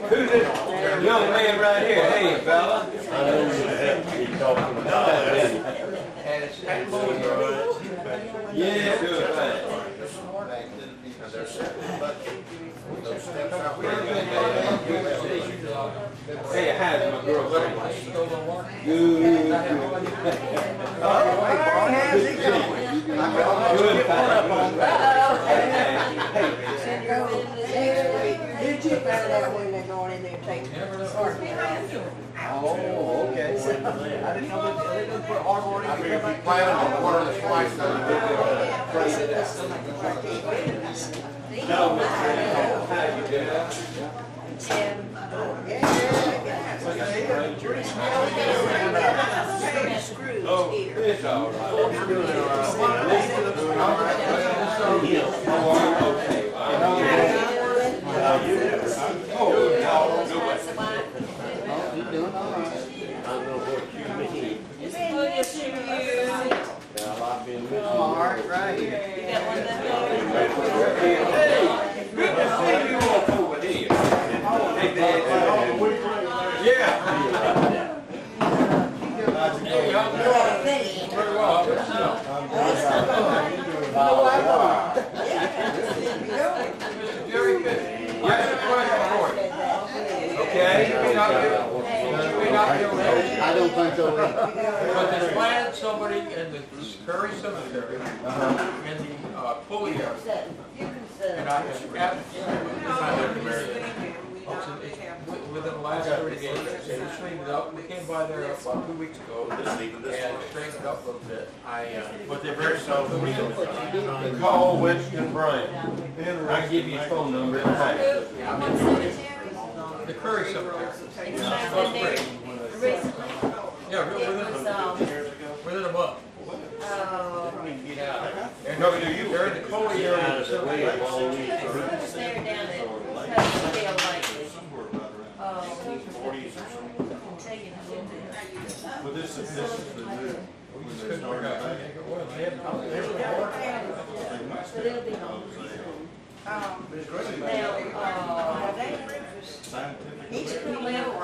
Who's this young man right here? Hey, fella. I know you have to be talking about that. Yeah, good, fine. Hey, how's my girl? Good. Good, fine. Did you find out when they're going in there taking it? Oh, okay. I didn't know that they didn't put hardboard in. I mean, if you plan on water the twice, then you did No, how you doing? Oh, it's all right. Mark, right here. Good to see you all over here. Hey, Dad. Yeah. Hey, y'all. Very well. Very good. Yes, question for you. Okay. I don't think so. But they planted somebody in the Curry Cemetery, in the pulley area. And I have within the last 30 days, they straightened it up. We came by there about 2 weeks ago and straightened it up a little bit. But they're very self-reliant. Call Winston Bryant. I'll give you his phone number. The Curry Cemetery. Yeah, within a month. They're in the Coley area. Well, this is the new. He's coming out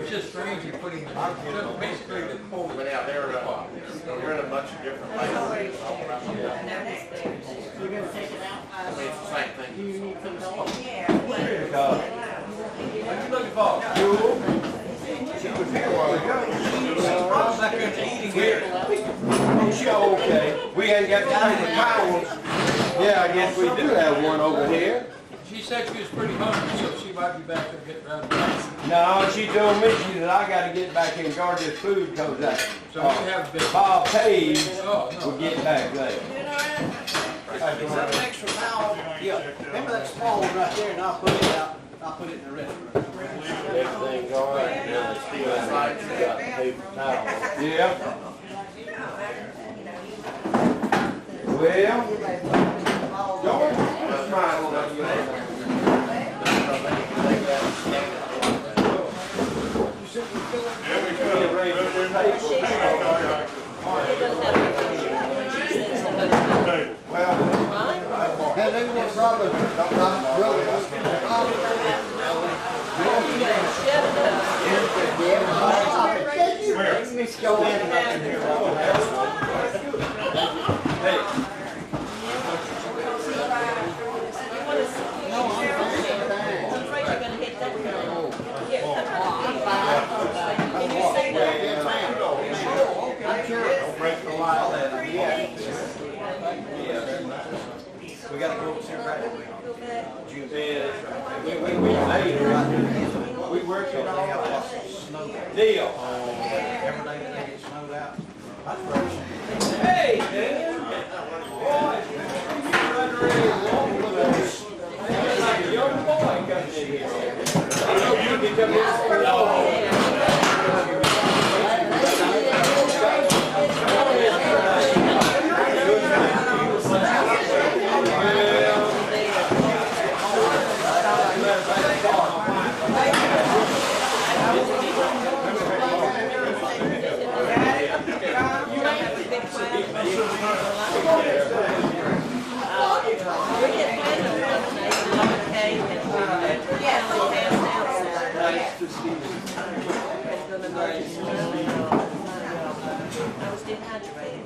It's just strange you're putting basically the cold. But yeah, they're in a bunch of different places all around the world. You're gonna take it out? I mean, it's the same thing. Do you need some help? What you looking for? Fuel? She was here a while ago. She's back there eating here. Oh, she okay. We hadn't got time for towels. Yeah, I guess we do have one over here. She said she was pretty hungry, so she might be back there getting around. No, she told me, she said, I gotta get back in guard this food because So we have been. Bob Page Oh, no. will get back there. Is that an extra towel? Yeah. Remember that small one right there, and I'll put it out. I'll put it in the restroom. Everything's all right, and they still got the paper towel. Yeah. Well, don't smile on that young And they were probably We got to go see right away. We worked on deal. every day that they get snowed out. Hey, man. Boy, you're like a young boy coming in here. You can come in. I was dehydrated.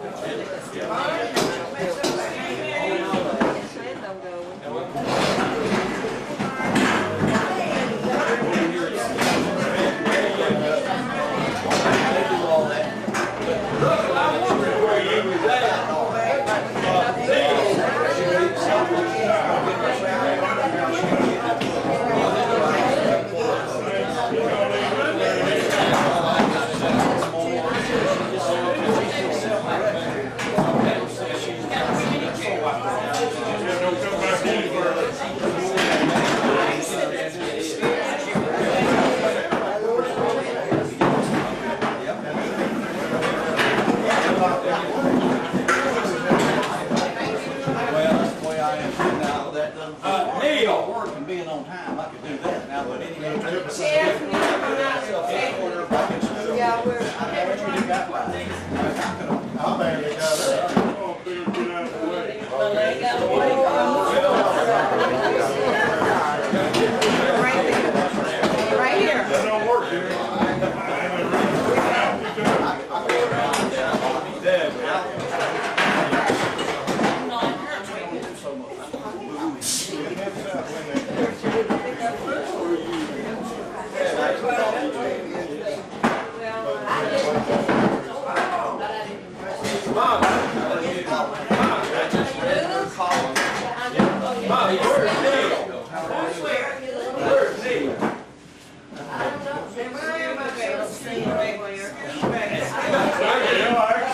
Being on time, I could do that now, but anyway. Yeah, we're. I barely got up. Right here. That don't work, do it.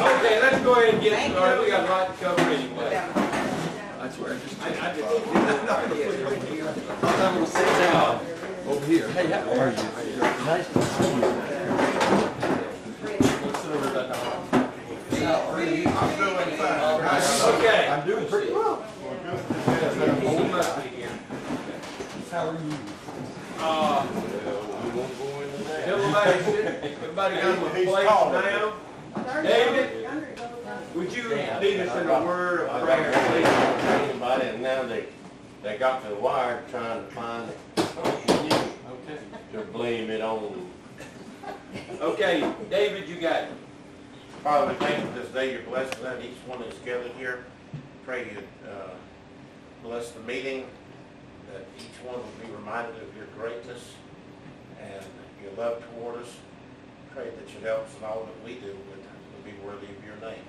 Okay, let's go ahead and get started. We got a lot to cover anyway. I swear, I'm gonna sit down over here. Hey, how are you? Nice to see you. Okay. I'm doing pretty well. How are you? Everybody got a place now? David, would you lead us in a word of prayer, please? Anybody, and now they got to the wire trying to find to blame it on. Okay, David, you got it. Father, we thank you for this day, your blessing on each one that's gathered here. Pray you bless the meeting, that each one will be reminded of your greatness and your love toward us. Pray that you help us in all that we do would be worthy of your name.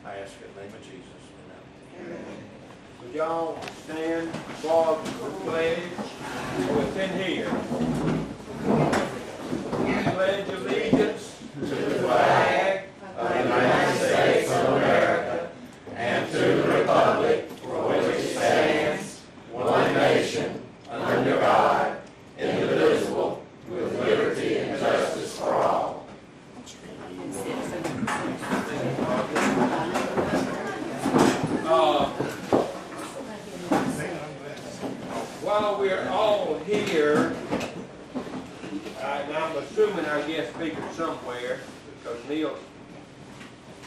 I ask in the name of Jesus. Amen. Would y'all stand for the pledge? Oh, it's in here. Pledge allegiance to the flag of the United States of America and to the republic for which it stands, one nation, under God, indivisible, with liberty and justice for all. While we're all here, and I'm assuming our guest speaker somewhere, because Neil's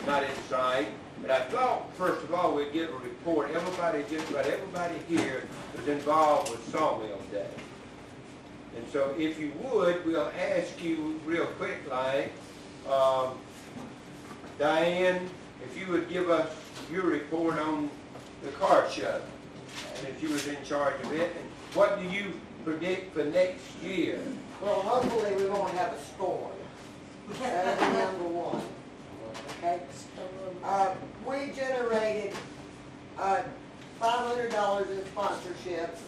not in sight, but I thought, first of all, we'd get a report. Just about everybody here is involved with Sawmill Day. And so if you would, we'll ask you real quick, like, Diane, if you would give us your report on the car show, and if you was in charge of it, and what do you predict for next year? Well, hopefully we won't have a storm. That's number one. Okay? We generated $500 in sponsorships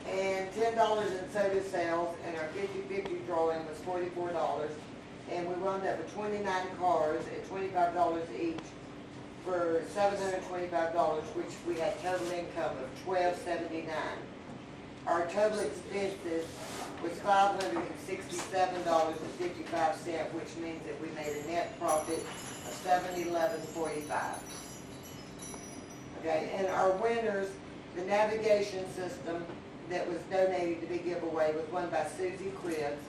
and $10 in soda sales, and our 50-50 drawing was $44. And we wound up with 29 cars at $25 each for $725, which we had total income of $1,279. Our total expenses was $567.55, which means that we made a net profit of $711.45. Okay, and our winners, the navigation system that was donated to be giveaway was won by Susie Cribbs.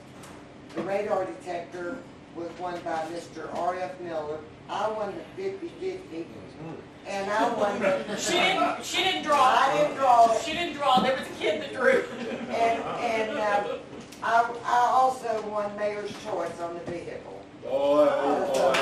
The radar detector was won by Mr. R.F. Miller. I won the 50-50. And I won the... She didn't draw. I didn't draw. She didn't draw. There was a kid that drew. And I also won Mayor's Choice on the vehicle. Boy, oh boy.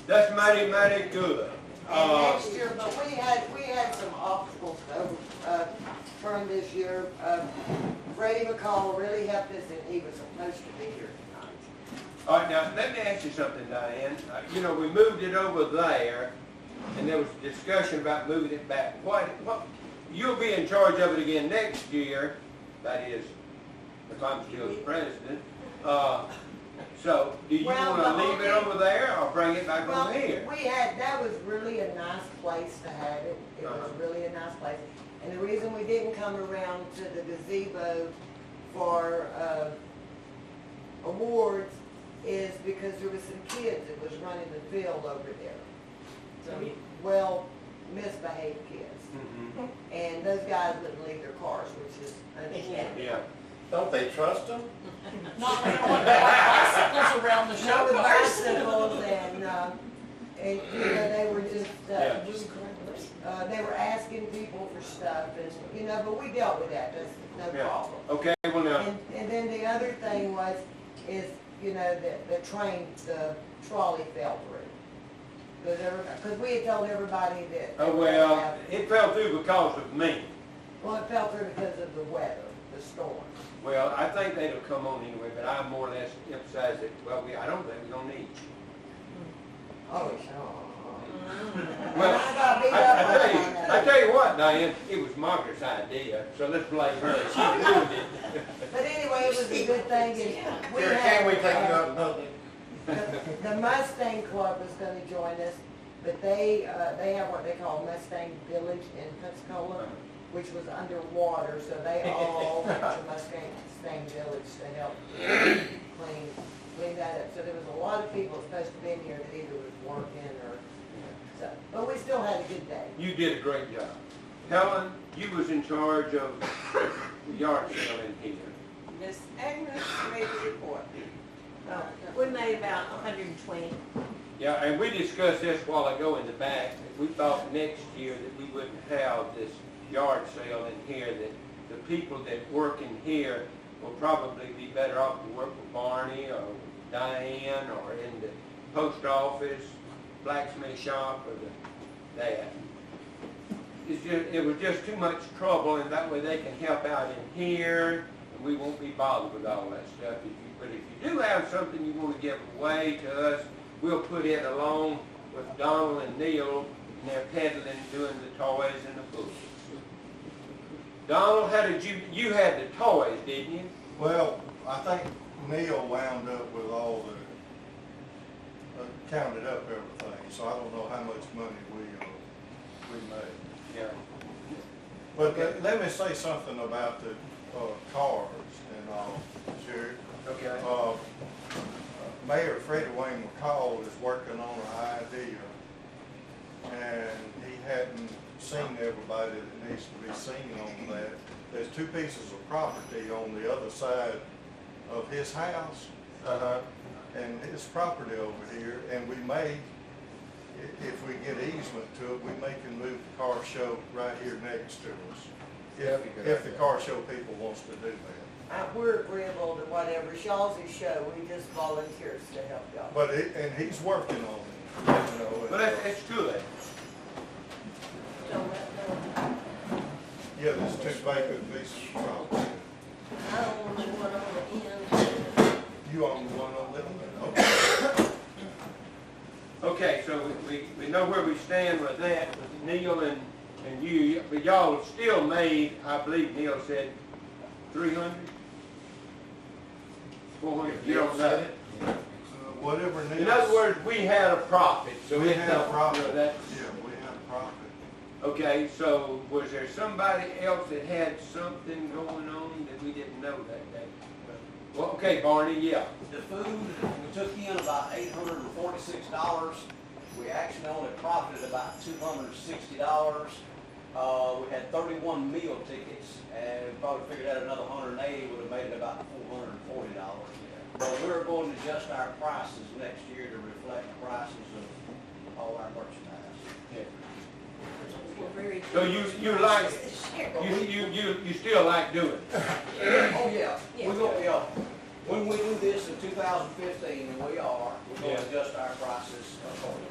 That's mighty, mighty good. And next year, but we had some obstacles to overcome this year. Freddie McCall really helped us, and he was supposed to be here tonight. All right, now, let me ask you something, Diane. You know, we moved it over there, and there was discussion about moving it back. What, you'll be in charge of it again next year, that is, if I'm still the president. So, do you Well, want to the leave it only- over there, or bring it back Well, over here? that was really a nice place to have it. It was really a nice place. And the reason we didn't come around to the gazebo for awards is because there was some kids that was running the field over there. Well, misbehaved kids. Mhm. And those guys wouldn't leave their cars, which is understandable. Yeah. Don't they trust them? Not when one bicycles around the Not show with cars. bicycles and you know, they were just, Yeah. they were asking people for stuff and, you know, but we dealt with that, that's no Yeah. problem. Okay, well now, And then the other thing is, you know, the train, the trolley fell through. Because we had told everybody that. oh well, it fell through because of me. Well, it fell through because of the weather, the storm. Well, I think they'll come on anyway, but I more or less emphasize that, well, I don't think we're gonna need you. Oh, sure. Well, I got beat up on I that. tell you what, Diane, it was Margaret's idea, so let's blame her, she ruined it. But anyway, it was a good thing, and we Here, had, can we take you up in public? the Mustang Club was gonna join us, but they have what they call Mustang Village in Pensacola, which was underwater, so they all went to Mustang Village to help clean that up. So there was a lot of people supposed to be in here that either was working or, so, but we still had a good day. You did a great job. Helen, you was in charge of the yard sale in here. Miss Agnes made a report. We made about 120. Yeah, and we discussed this a while ago in the back, that we thought next year that we wouldn't have this yard sale in here, that the people that work in here will probably be better off to work with Barney or Diane or in the post office, blacksmith shop, or that. It was just too much trouble, and that way they can help out in here, and we won't be bothered with all that stuff. But if you do have something you want to give away to us, we'll put it along with Donald and Neil, and they're peddling, doing the toys and the books. Donald, how did you had the toys, didn't you? Well, I think Neil wound up with all the, counted up everything, so I don't know how much money we made. Yeah. But let me say something about the cars and all, Sherry. Okay. Mayor Freddie Wayne McCall is working on an idea, and he hadn't seen everybody that needs to be seen on that. There's two pieces of property on the other side of his house and his property over here, and we may, if we get easement to it, we may can move the car show right here next to us, if the car show people wants to do that. We're agreeable to whatever. Shaw's show, we just volunteers to help y'all. But and he's working on it, you know. But it's good. Yeah, there's two vacant pieces of property. I own the one on the end. You own the one on that? Okay. Okay, so we know where we stand with that, with Neil and you, but y'all still made, I believe Neil said, 300? 400, you don't know. Whatever Neil. In other words, we had a profit, so We it's had a not, profit. you know, that. Yeah, we had a profit. Okay, so was there somebody else that had something going on that we didn't know that day? Well, okay, Barney, yeah. The food, we took in about $846. We actually only profited about $260. We had 31 meal tickets, and we probably figured out another 180 would have made it about $440. But we're going to adjust our prices next year to reflect the prices of all our merchandise. Yeah. We're very So you like, you still like doing it? Oh, yeah. Yeah. We're going, When we do this in 2015, and we are, we're going to Yeah. adjust our prices accordingly.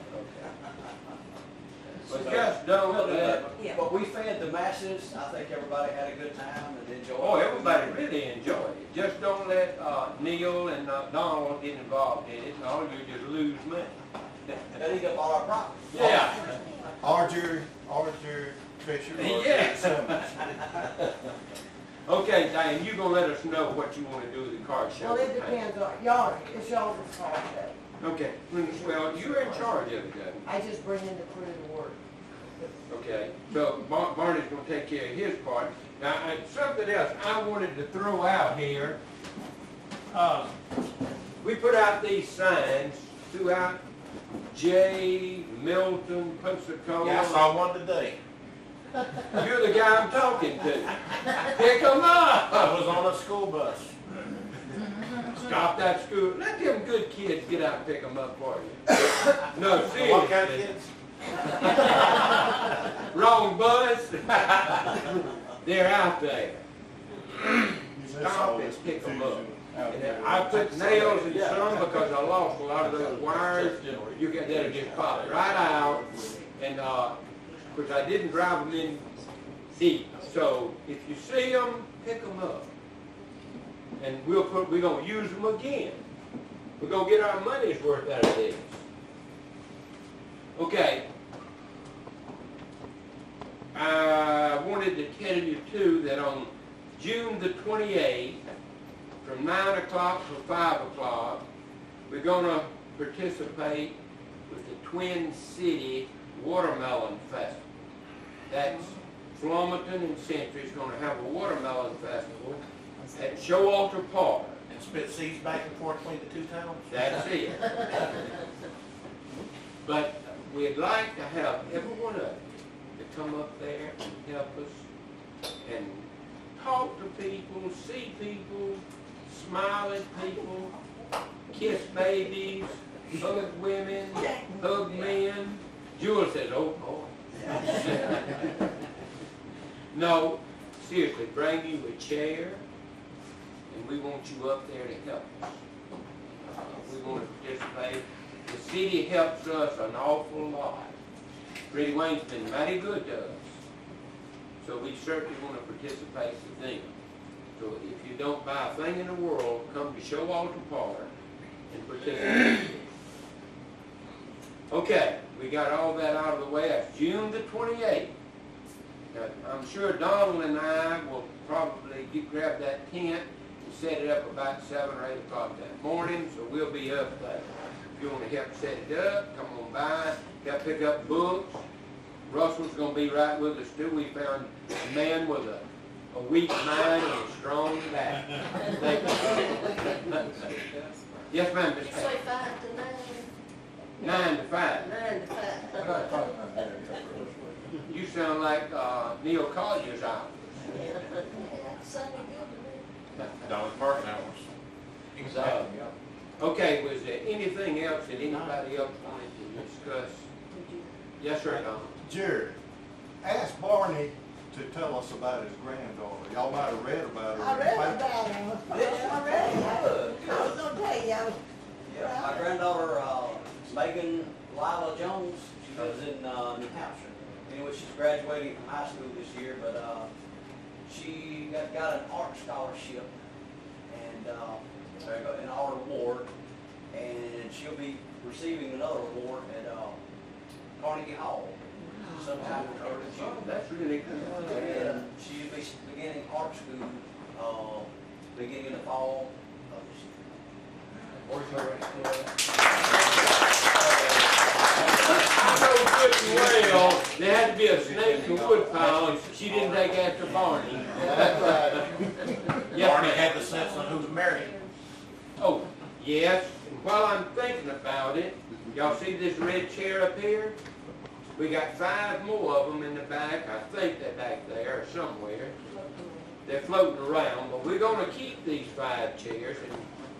But just don't We'll do let, that. Yeah. But we fed the masses. I think everybody had a good time and enjoyed it. oh, everybody really enjoyed it. Just don't let, Neil and Donald get involved in it, and all you just lose money. That eat up all our property. Yeah. Archer Fisher or Yeah. Jerry Simmons. Okay, Diane, you gonna let us know what you wanna do with the car show? Well, it depends on, y'all, it's y'all's call show. Okay, well, you're in charge of it, then. I just bring in the crew to work. Okay, so Barney's gonna take care of his part. Now, something else I wanted to throw out here. We put out these signs throughout Milton, Pensacola. Yeah, I saw one today. You're the guy I'm talking to. Pick 'em I up. was on a school bus. Stop that school. Let them good kids get out and pick 'em up for you. No, What kind of seriously. kids? Wrong bus. They're out there. Stop and pick 'em up. And I put nails in some because I lost a lot of those wires. You get that just pop right out. And, because I didn't drive them in deep. So if you see them, pick them up. And we're gonna use them again. We're gonna get our money's worth out of this. Okay. I wanted to tell you too that on June the 28th, from 9 o'clock to 5 o'clock, we're gonna participate with the Twin City Watermelon Festival. That's Flomaton and Century's gonna have a watermelon festival at Showalter Park. And spit seeds back and forth between the two towns? That's it. But we'd like to have every one of you to come up there and help us and talk to people, see people, smile at people, kiss babies, hug women, hug men. Jewel says, oh boy. No, seriously, bring you a chair, and we want you up there to help us. We want to participate. The city helps us an awful lot. Freddie Wayne's been mighty good to us. So we certainly want to participate with them. So if you don't buy a thing in the world, come to Showalter Park and participate. Okay, we got all that out of the way. That's June the 28th. Now, I'm sure Donald and I will probably grab that tent and set it up about 7 or 8 o'clock that morning, so we'll be up there. If you want to help set it up, come on by, help pick up books. Russell's going to be right with us too. We found a man with a weak mind and a strong back. Yes, ma'am, Miss You Pat. say 5 to 9? 9 to 5. 9 to 5. You sound like Neil Collier's hours. Sunday good to me. Down at parking hours. Exactly. Okay, was there anything else that anybody else wanted to discuss? Yes, sir, Don. Jerry, ask Barney to tell us about his granddaughter. Y'all might have read about her. I read about him. I read about him. I was gonna tell you, I was. Yeah, my granddaughter, Megan Lila Jones, she lives in New Hampshire. Anyway, she's graduating from high school this year, but she got an art scholarship and an art award, and she'll be receiving another award at Carnegie Hall sometime in early Oh, June. that's really good. And she'll be beginning art school beginning in the fall of this year. I know good and well, there had to be a snake in the woodpile, and she didn't take after Barney. Yes, Barney ma'am. had the sense of who's married. Oh, yes, and while I'm thinking about it, y'all see this red chair up here? We got 5 more of them in the back. I think they're back there or somewhere. They're floating around, but we're gonna keep these 5 chairs, and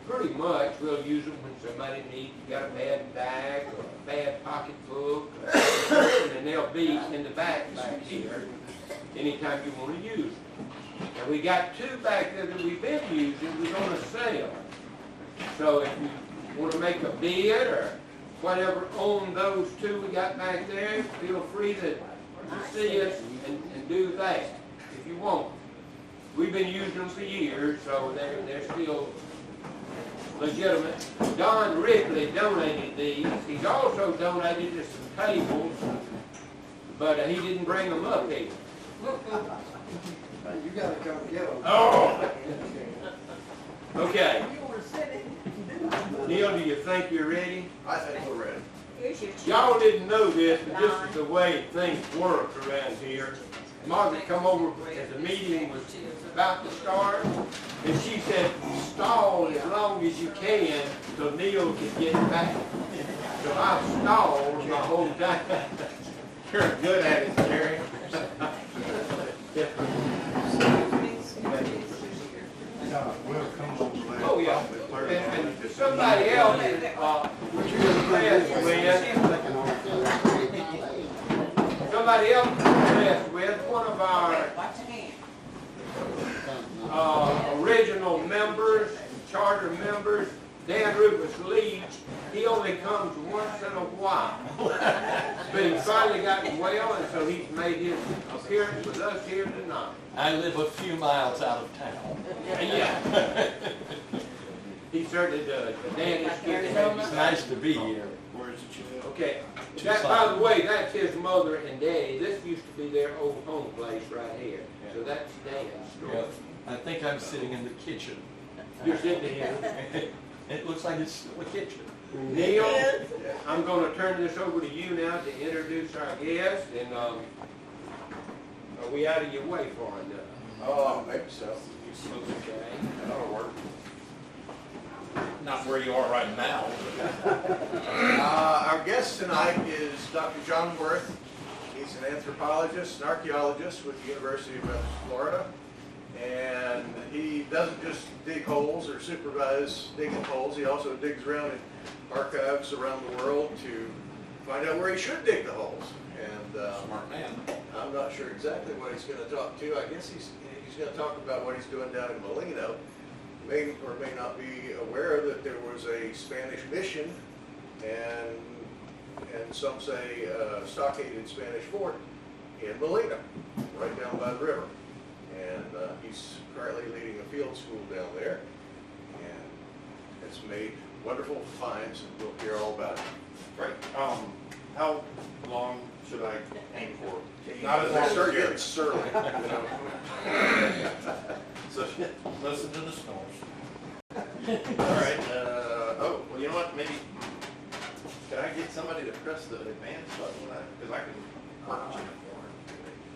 pretty much we'll use them when somebody got a bad bag or a bad pocketbook, or something, and they'll be in the back here anytime you wanna use them. And we got 2 back there that we've been using, we're gonna sell. So if you want to make a bid or whatever on those two we got back there, feel free to see us and do that if you want. We've been using them for years, so they're still legitimate. Don Ripley donated these. He's also donated us some tables, but he didn't bring them up here. You gotta come get them. Oh! Okay. You wanna sit in? Neil, do you think you're ready? I think we're ready. Here's your Y'all didn't know this, but this is the way things work around here. Margaret come over as the meeting was about to start, and she said, stall as long as you can till Neil can get back. So I've stalled the whole time. You're good at it, Jerry. We'll come over there. Oh, yeah. probably And Thursday. somebody else, which you're impressed with, somebody else is impressed with, one of our Watch your hand. original members, charter members, Dan Rufus Leach, he only comes once in a while. But he's finally gotten well, and so he's made his appearance with us here tonight. I live a few miles out of town. Yeah. He certainly does. Dan is good to have you It's back. nice to be here. Where's the chief? Okay, that, by the way, that's his mother and daddy. This used to be their old home place right here. So that's Dan's story. Yeah, I think I'm sitting in the kitchen. You're sitting here. It looks like it's still a kitchen. Neil, I'm gonna turn this over to you now to introduce our guest, and, are we out of your way for enough? Oh, maybe so. Okay. That'll work. Not where you are right now. Our guest tonight is Dr. John Worth. He's an anthropologist and archaeologist with the University of West Florida. And he doesn't just dig holes or supervise digging holes, he also digs around in archives around the world to find out where he should dig the holes. And Smart man. I'm not sure exactly what he's going to talk to. I guess he's going to talk about what he's doing down in Molino. May or may not be aware that there was a Spanish mission and some say stockaded Spanish fort in Molino, right down by the river. And he's currently leading a field school down there and has made wonderful finds, and we'll hear all about it. Great. How long should I aim for? Not as they start getting Jerry. surly, you know. So, listen to the snores. All right, oh, well, you know what, maybe, could I get somebody to press the advance button, because I can mark it for her.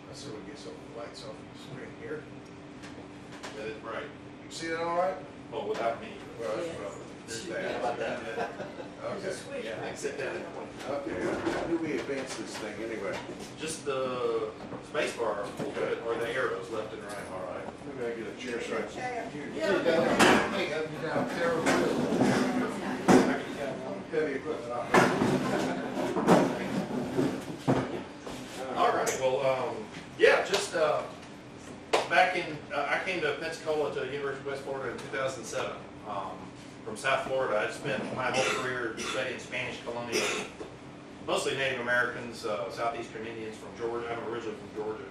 Let's see if we can get some lights off the screen here. That is right. You see that all right? Well, without me. Well, there's that. How about that? Okay. Yeah, I can sit down and point. Okay, how do we advance this thing anyway? Just the space bar will do it, or the arrows left and right. All right, maybe I get a chair so I can. Heavy equipment operator. All right, well, yeah, just back in, I came to Pensacola to the University of West Florida in 2007. From South Florida, I'd spent my whole career studying Spanish colonial, mostly Native Americans, Southeastern Indians from Georgia. I'm originally from Georgia.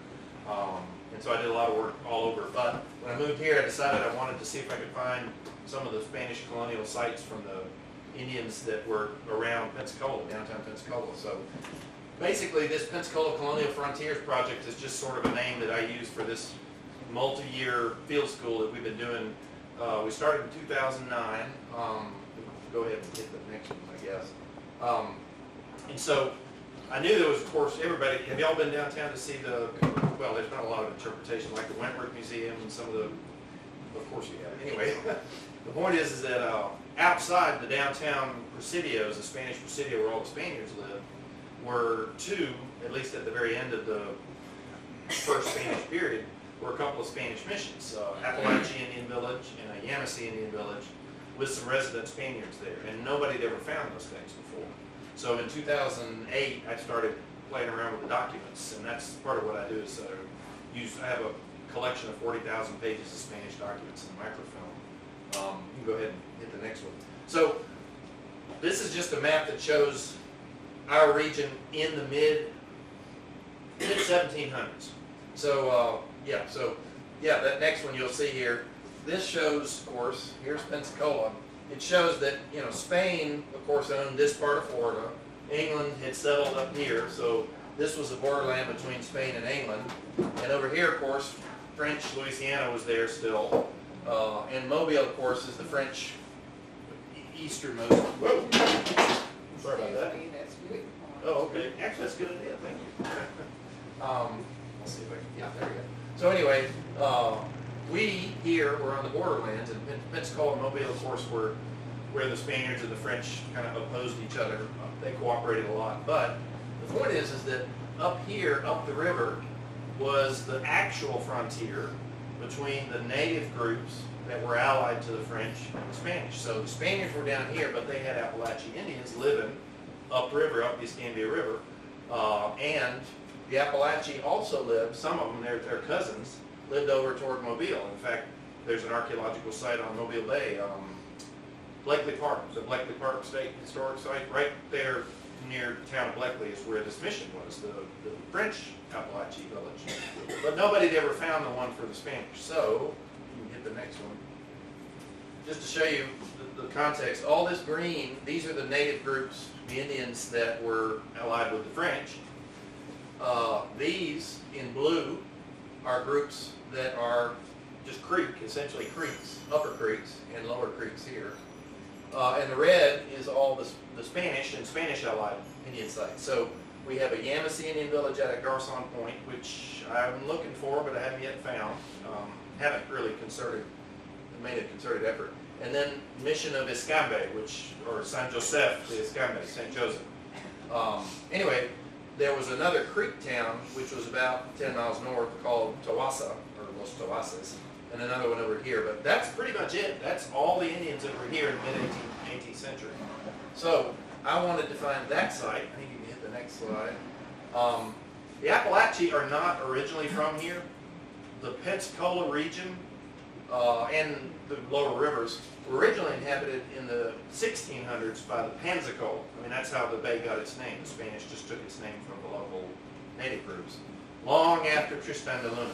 And so I did a lot of work all over. But when I moved here, I decided I wanted to see if I could find some of the Spanish colonial sites from the Indians that were around Pensacola, downtown Pensacola. So basically, this Pensacola Colonial Frontiers Project is just sort of a name that I use for this multi-year field school that we've been doing. We started in 2009. Go ahead and hit the next one, I guess. And so I knew there was, of course, everybody, have y'all been downtown to see the, well, there's not a lot of interpretation, like the Wentworth Museum and some of the, of course you have. Anyway, the point is that outside the downtown presidios, the Spanish presidio where all the Spaniards lived, were two, at least at the very end of the first Spanish period, were a couple of Spanish missions, Apalache Indian Village and a Yamasee Indian Village, with some resident Spaniards there, and nobody had ever found those things before. So in 2008, I started playing around with the documents, and that's part of what I do is I have a collection of 40,000 pages of Spanish documents in microfilm. You can go ahead and hit the next one. So this is just a map that shows our region in the mid 1700s. So yeah, that next one you'll see here. This shows, of course, here's Pensacola. It shows that, you know, Spain, of course, owned this part of Florida. England had settled up here, so this was the borderland between Spain and England. And over here, of course, French Louisiana was there still. And Mobile, of course, is the French easternmost. Whoa! Sorry about that. Oh, okay. Actually, that's a good idea. Thank you. Let's see if I can, yeah, there we go. So anyway, we here were on the borderlands, and Pensacola and Mobile, of course, were where the Spaniards and the French kind of opposed each other. They cooperated a lot. But the point is that up here, up the river, was the actual frontier between the native groups that were allied to the French and the Spanish. So the Spaniards were down here, but they had Appalachian Indians living upriver, up the Escambia River. And the Appalachian also lived, some of them, their cousins, lived over toward Mobile. In fact, there's an archaeological site on Mobile Bay, Blakely Park, the Blakely Park State Historic Site. Right there near the town of Blakely is where this mission was, the French Appalachian village. But nobody had ever found the one for the Spanish. So, you can hit the next one. Just to show you the context, all this green, these are the native groups, the Indians that were allied with the French. These in blue are groups that are just essentially creeks, upper creeks and lower creeks here. And the red is all the Spanish and Spanish allied Indian sites. So we have a Yamasee Indian village out at Garcon Point, which I'm looking for, but I haven't yet found. Haven't really made a concerted effort. And then Mission of Escambia, or San Joseph de Escambia, St. Joseph. Anyway, there was another creek town, which was about 10 miles north, called Tawasa, or Los Tawasas, and another one over here. But that's pretty much it. That's all the Indians that were here in the mid-18th century. So I wanted to find that site. I think you can hit the next slide. The Appalachian are not originally from here. The Pensacola region and the lower rivers were originally inhabited in the 1600s by the Panzacola. I mean, that's how the bay got its name. The Spanish just took its name from the local native groups. Long after Tristan de Luna,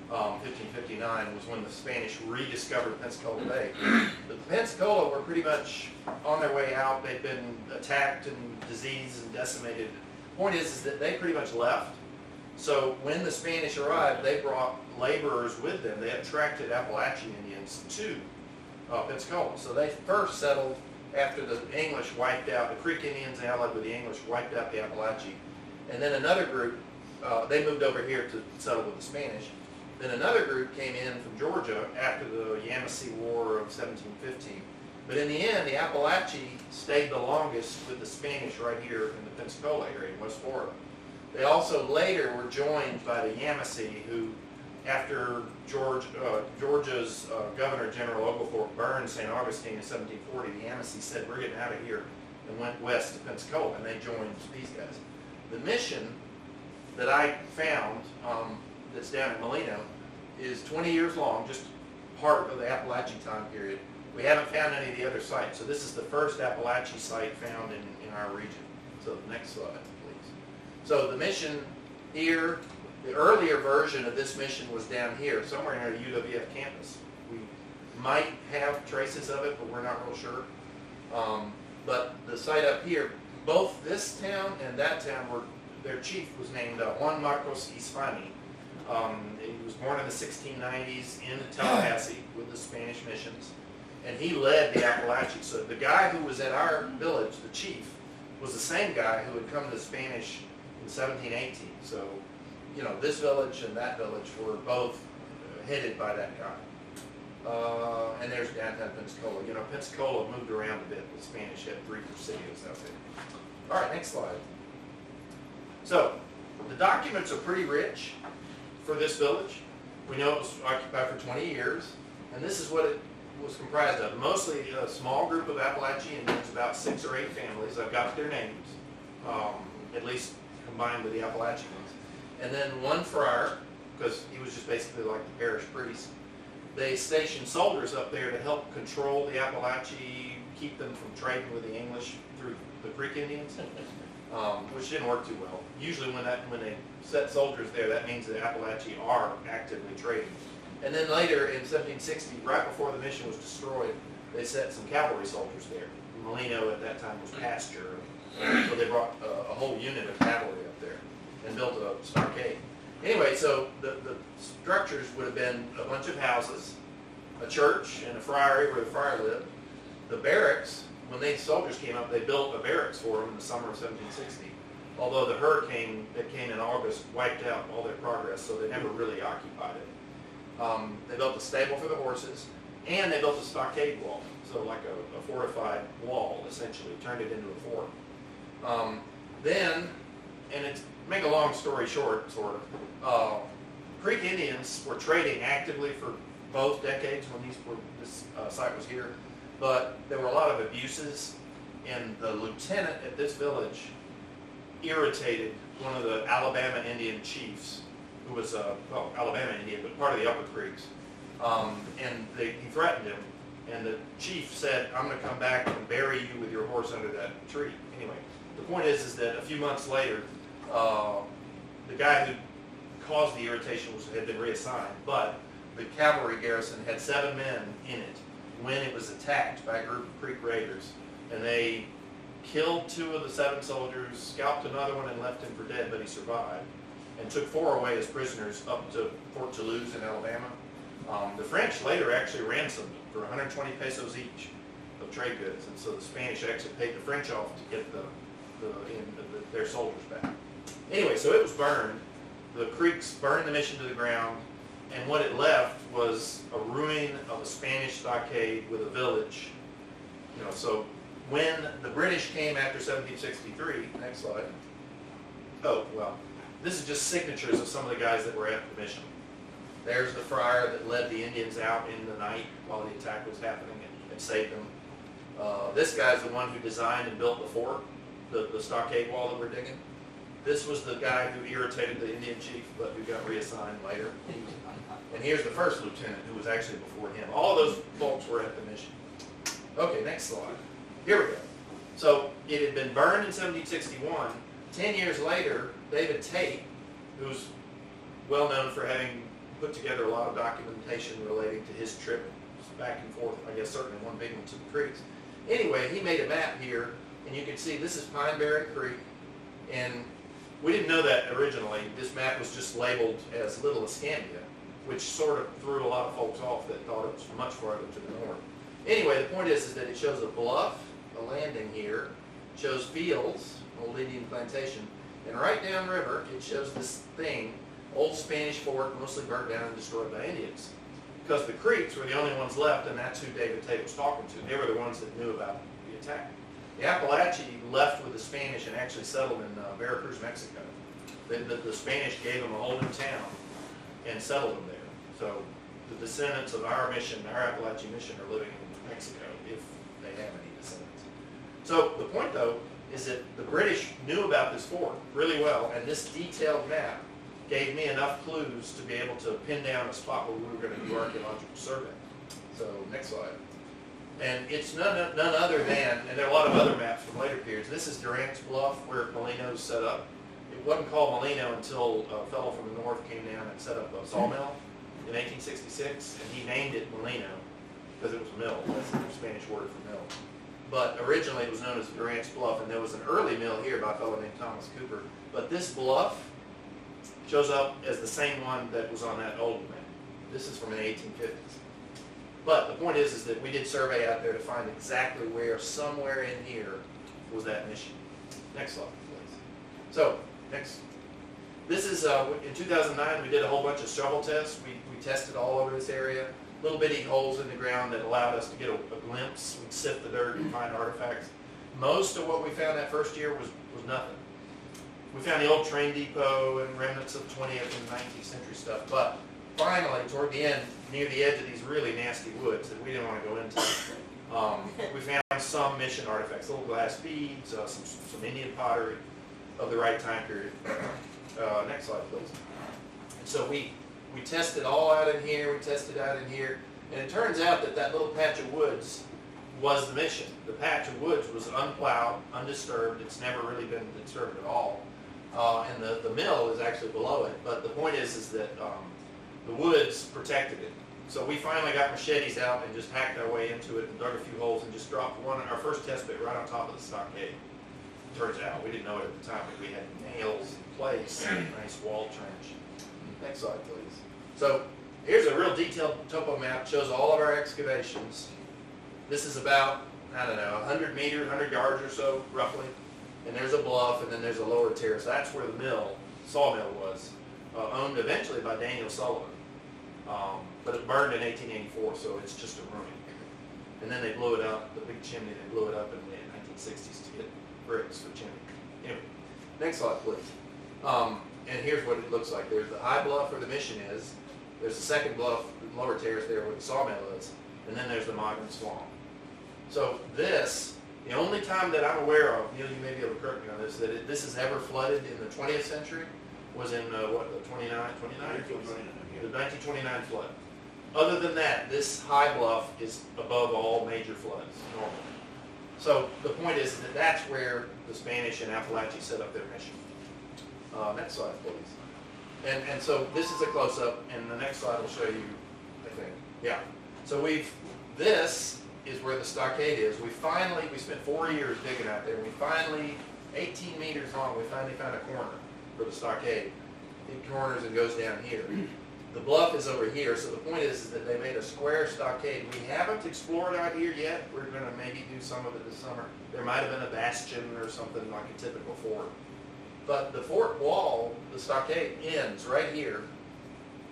1559, was when the Spanish rediscovered Pensacola Bay. The Pensacola were pretty much on their way out. They'd been attacked and diseased and decimated. The point is that they pretty much left. So when the Spanish arrived, they brought laborers with them. They attracted Appalachian Indians to Pensacola. So they first settled after the English wiped out, the Creek Indians allied with the English wiped out the Appalachian. And then another group, they moved over here to settle with the Spanish. Then another group came in from Georgia after the Yamasee War of 1715. But in the end, the Appalachian stayed the longest with the Spanish right here in the Pensacola area in West Florida. They also later were joined by the Yamasee, who, after Georgia's Governor General Oglethorpe burned St. Augustine in 1740, the Yamasee said, "We're getting out of here," and went west to Pensacola, and they joined these guys. The mission that I found that's down at Molino is 20 years long, just part of the Appalachian time period. We haven't found any of the other sites, so this is the first Appalachian site found in our region. So next slide, please. So the mission here, the earlier version of this mission was down here, somewhere near the UWF campus. We might have traces of it, but we're not real sure. But the site up here, both this town and that town, their chief was named Juan Marcos Hispani. He was born in the 1690s in Tallahassee with the Spanish missions, and he led the Appalachian. So the guy who was at our village, the chief, was the same guy who had come to the Spanish in 1718. So, you know, this village and that village were both headed by that guy. And there's downtown Pensacola. You know, Pensacola moved around a bit. The Spanish had 3 presidios out there. All right, next slide. So, the documents are pretty rich for this village. We know it was occupied for 20 years, and this is what it was comprised of. Mostly a small group of Appalachian Indians, about 6 or 8 families. I've got their names, at least combined with the Appalachian ones. And then one friar, because he was just basically like the parish priest. they stationed soldiers up there to help control the Appalachee, keep them from trading with the English through the Creek Indians, which didn't work too well. Usually when they set soldiers there, that means the Appalachee are actively trading. And then later in 1760, right before the mission was destroyed, they set some cavalry soldiers there. Molino at that time was pasture, so they brought a whole unit of cavalry up there and built a stockade. Anyway, so the structures would have been a bunch of houses, a church, and a friary where the friar lived. The barracks, when the soldiers came up, they built a barracks for them in the summer of 1760. Although the hurricane that came in August wiped out all their progress, so they never really occupied it. They built a stable for the horses, and they built a stockade wall, so like a fortified wall, essentially, turned it into a fort. Then, and it's, make a long story short, sort of, Creek Indians were trading actively for both decades when this site was here, but there were a lot of abuses, and the lieutenant at this village irritated one of the Alabama Indian chiefs, who was, well, Alabama Indian, but part of the Upper Creeks, and he threatened him, and the chief said, I'm going to come back and bury you with your horse under that tree. Anyway, the point is that a few months later, the guy who caused the irritation had been reassigned, but the cavalry garrison had 7 men in it when it was attacked by a group of Creek raiders, and they killed 2 of the 7 soldiers, scalped another one and left him for dead, but he survived, and took 4 away as prisoners up to Fort Toulouse in Alabama. The French later actually ransomed them for 120 pesos each of trade goods, and so the Spanish actually paid the French off to get their soldiers back. Anyway, so it was burned. The Creeks burned the mission to the ground, and what it left was a ruin of a Spanish stockade with a village. You know, so when the British came after 1763, next slide. Oh, well, this is just signatures of some of the guys that were at the mission. There's the friar that led the Indians out in the night while the attack was happening and saved them. This guy's the one who designed and built the fort, the stockade wall that we're digging. This was the guy who irritated the Indian chief, but who got reassigned later. And here's the first lieutenant who was actually before him. All those folks were at the mission. Okay, next slide. Here we go. So it had been burned in 1761. 10 years later, David Tate, who's well known for having put together a lot of documentation relating to his trip back and forth, I guess certainly one big one to the creeks. Anyway, he made a map here, and you can see this is Pine Barren Creek, and we didn't know that originally. This map was just labeled as Little Escambia, which sort of threw a lot of folks off that thought it was much farther to the north. Anyway, the point is that it shows a bluff, a landing here, shows fields, old Indian plantation, and right downriver it shows this thing, old Spanish fort, mostly burnt down and destroyed by Indians. Because the Creeks were the only ones left, and that's who David Tate was talking to. They were the ones that knew about the attack. The Appalachee left with the Spanish and actually settled in Veracruz, Mexico. The Spanish gave them a whole new town and settled them there. So the descendants of our mission, our Appalachian mission, are living in Mexico, if they have any descendants. So the point, though, is that the British knew about this fort really well, and this detailed map gave me enough clues to be able to pin down a spot where we were going to do archaeological survey. So next slide. And it's none other than, and there are a lot of other maps from later periods. This is Durant's Bluff, where Molino's set up. It wasn't called Molino until a fellow from the north came down and set up a sawmill in 1866, and he named it Molino because it was a mill. That's the Spanish word for mill. But originally it was known as Durant's Bluff, and there was an early mill here by a fellow named Thomas Cooper. But this bluff shows up as the same one that was on that old map. This is from the 1850s. But the point is that we did survey out there to find exactly where, somewhere in here, was that mission. Next slide, please. So, next. This is, in 2009, we did a whole bunch of shovel tests. We tested all over this area. Little bitty holes in the ground that allowed us to get a glimpse. We'd sift the dirt and find artifacts. Most of what we found that first year was nothing. We found the old train depot and remnants of 20th and 19th century stuff, but finally, toward the end, near the edge of these really nasty woods that we didn't want to go into, we found some mission artifacts, little glass beads, some Indian pottery of the right time period. Next slide, please. And so we tested all out in here, we tested out in here. And it turns out that that little patch of woods was the mission. The patch of woods was unplowed, undisturbed. It's never really been disturbed at all. And the mill is actually below it. But the point is that the woods protected it. So we finally got machetes out and just hacked our way into it and dug a few holes and just dropped our first test bit right on top of the stockade. Turns out, we didn't know it at the time, but we had nails in place, and a nice wall trench. Next slide, please. So here's a real detailed topo map, shows all of our excavations. This is about, I don't know, 100 meters, 100 yards or so, roughly. And there's a bluff, and then there's a lower terrace. That's where the sawmill was, owned eventually by Daniel Sullivan. But it burned in 1884, so it's just a ruin. And then they blew it up, the big chimney, they blew it up in the 1960s to get bricks for chimney. Anyway, next slide, please. And here's what it looks like. There's the high bluff where the mission is. There's the second bluff, the lower terrace there where the sawmill is. And then there's the modern swamp. So this, the only time that I'm aware of, Neil, you may be able to correct me on this, that this has ever flooded in the 20th century was in, the 29? The 1929 flood. Other than that, this high bluff is above all major floods, normally. So the point is that that's where the Spanish and Appalachians set up their mission. Next slide, please. And so this is a close-up, and the next slide will show you, I think. Yeah. So this is where the stockade is. We spent 4 years digging out there, and we finally, 18 meters long, we finally found a corner for the stockade. It corners and goes down here. The bluff is over here, so the point is that they made a square stockade. We haven't explored out here yet. We're going to maybe do some of it this summer. There might have been a bastion or something like a typical fort. But the fort wall, the stockade, ends right here.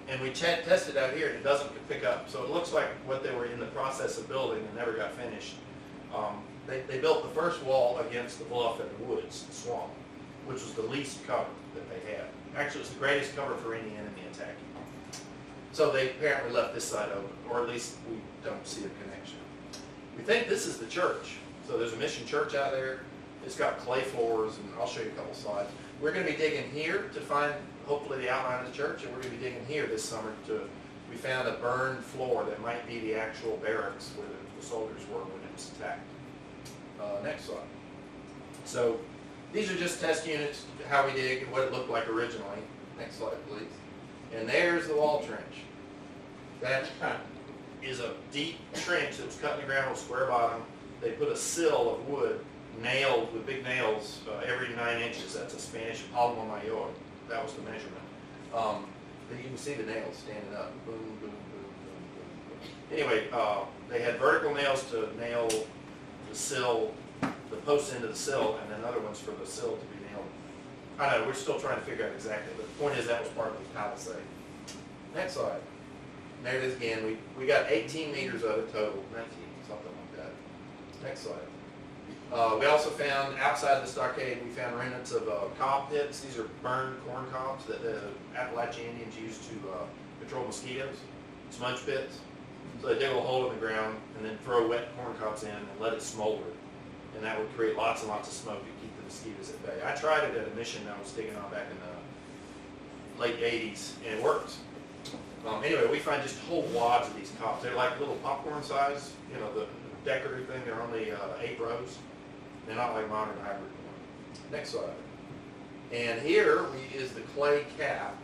And we tested out here, and it doesn't pick up. So it looks like what they were in the process of building and never got finished. They built the first wall against the bluff and the woods, the swamp, which was the least cover that they had. Actually, it's the greatest cover for any enemy attacking. So they apparently left this side open, or at least we don't see a connection. We think this is the church. So there's a mission church out there. It's got clay floors, and I'll show you a couple slides. We're going to be digging here to find, hopefully, the outline of the church, and we're going to be digging here this summer we found a burned floor that might be the actual barracks where the soldiers were when it was attacked. Next slide. So these are just test units, how we dig and what it looked like originally. Next slide, please. And there's the wall trench. That is a deep trench that was cut in the ground with a square bottom. They put a sill of wood nailed with big nails every 9 inches. That's a Spanish palmo mayor. That was the measurement. But you can see the nails standing up. Boom, boom, boom, boom, boom. Anyway, they had vertical nails to nail the sill, the posts into the sill, and then other ones for the sill to be nailed. I know, we're still trying to figure out exactly, but the point is that was part of the palisade. Next slide. And there it is again. We got 18 meters of it total, 19, something like that. Next slide. We also found, outside the stockade, we found remnants of cob pits. These are burned corn cobs that the Appalachian Indians used to control mosquitoes, smudge pits. So they dig a hole in the ground and then throw wet corn cobs in and let it smolder. And that would create lots and lots of smoke to keep the mosquitoes at bay. I tried it at a mission I was digging on back in the late 80s, and it works. Anyway, we find just whole wads of these cobs. They're like little popcorn size, you know, the decorative thing. They're only 8 rows. They're not like modern hybrid corn. Next slide. And here is the clay cap.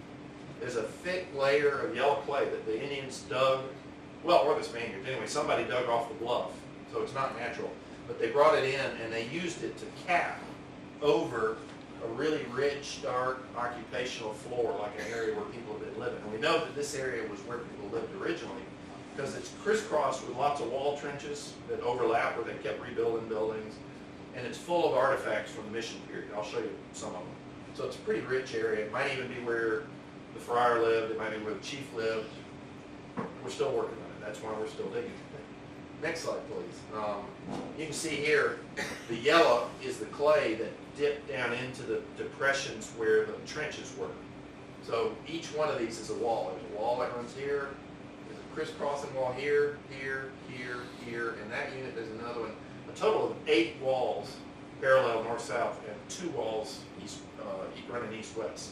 There's a thick layer of yellow clay that the Indians dug, well, or the Spaniards. Anyway, somebody dug off the bluff, so it's not natural. But they brought it in and they used it to cap over a really rich, dark occupational floor, like an area where people have been living. And we know that this area was where people lived originally because it's crisscrossed with lots of wall trenches that overlap where they kept rebuilding buildings. And it's full of artifacts from the mission period. I'll show you some of them. So it's a pretty rich area. It might even be where the friar lived. It might be where the chief lived. We're still working on it. That's why we're still digging. Next slide, please. You can see here, the yellow is the clay that dipped down into the depressions where the trenches were. So each one of these is a wall. There's a wall that runs here. There's a crisscrossing wall here, here, here, here. And that unit, there's another one. A total of 8 walls parallel north-south and 2 walls running east-west.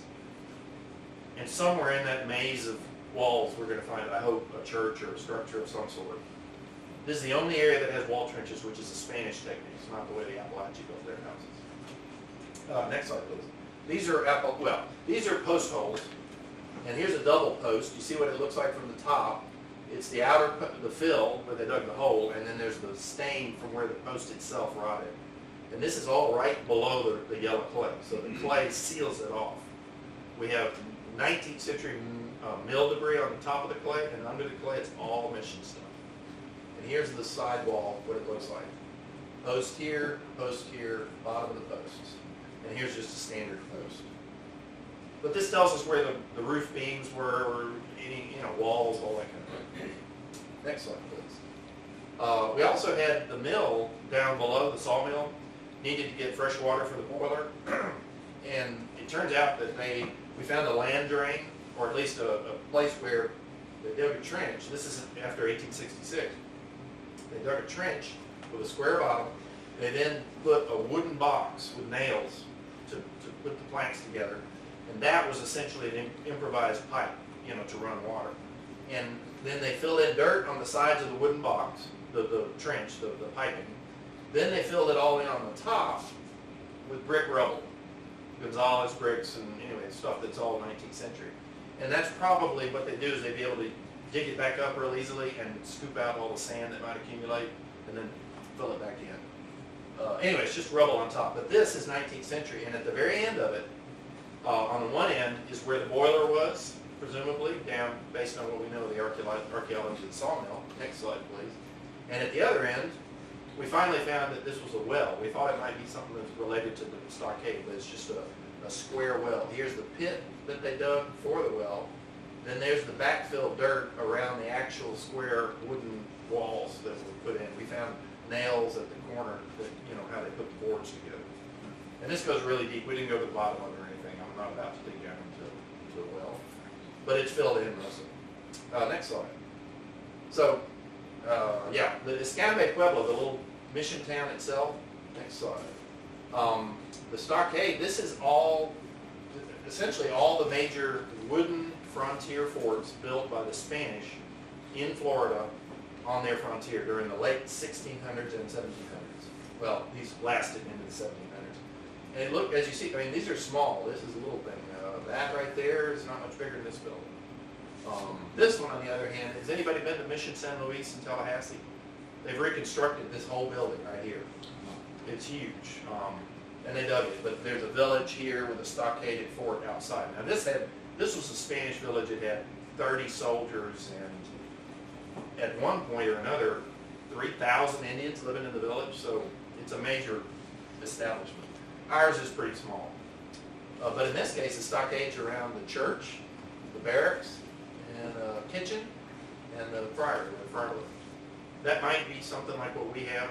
And somewhere in that maze of walls, we're gonna find, I hope, a church or a structure of some sort. This is the only area that has wall trenches, which is a Spanish technique. It's not the way the Appalachians built their houses. Next slide, please. These are these are post holes, and here's a double post. You see what it looks like from the top. It's the outer, the fill where they dug the hole, and then there's the stain from where the post itself rotted. And this is all right below the yellow clay, so the clay seals it off. We have 19th century mill debris on the top of the clay, and under the clay it's all mission stuff. And here's the side wall, what it looks like. Post here, bottom of the posts. And here's just a standard post. But this tells us where the roof beams were, or any, walls, all that kind of thing. Next slide, please. We also had the mill down below, the sawmill, needed to get fresh water for the boiler. And it turns out that we found a land drain, or at least a place where they dug a trench. This is after 1866. They dug a trench with a square bottom. They then put a wooden box with nails to put the planks together. And that was essentially an improvised pipe, to run water. And then they filled in dirt on the sides of the wooden box, the trench, the piping. Then they filled it all in on the top with brick rubble, Gonzalez bricks, and anyway, stuff that's all 19th century. And that's probably what they do, is they'd be able to dig it back up real easily and scoop out all the sand that might accumulate and then fill it back in. Anyway, it's just rubble on top. But this is 19th century, and at the very end of it, on the one end is where the boiler was, presumably, down based on what we know of the archaeology of the sawmill. Next slide, please. And at the other end, we finally found that this was a well. We thought it might be something that's related to the stockade, but it's just a square well. Here's the pit that they dug for the well. Then there's the backfill dirt around the actual square wooden walls that were put in. We found nails at the corner that, how they put the boards together. And this goes really deep. We didn't go to the bottom of it or anything. I'm not about to dig down into a well. But it's filled in mostly. Next slide. So, the Escambe Pueblo, the little mission town itself. Next slide. The stockade, this is essentially all the major wooden frontier forts built by the Spanish in Florida on their frontier during the late 1600s and 1700s. Well, these lasted into the 1700s. And look, as you see, these are small. This is a little thing. That right there is not much bigger than this building. This one, on the other hand, has anybody been to Mission San Luis in Tallahassee? They've reconstructed this whole building right here. It's huge. And they dug it. But there's a village here with a stockaded fort outside. Now this was a Spanish village. It had 30 soldiers and at one point or another, 3,000 Indians living in the village. So it's a major establishment. Ours is pretty small. But in this case, the stockades around the church, the barracks, and the kitchen, and the friary, the friar lived. That might be something like what we have.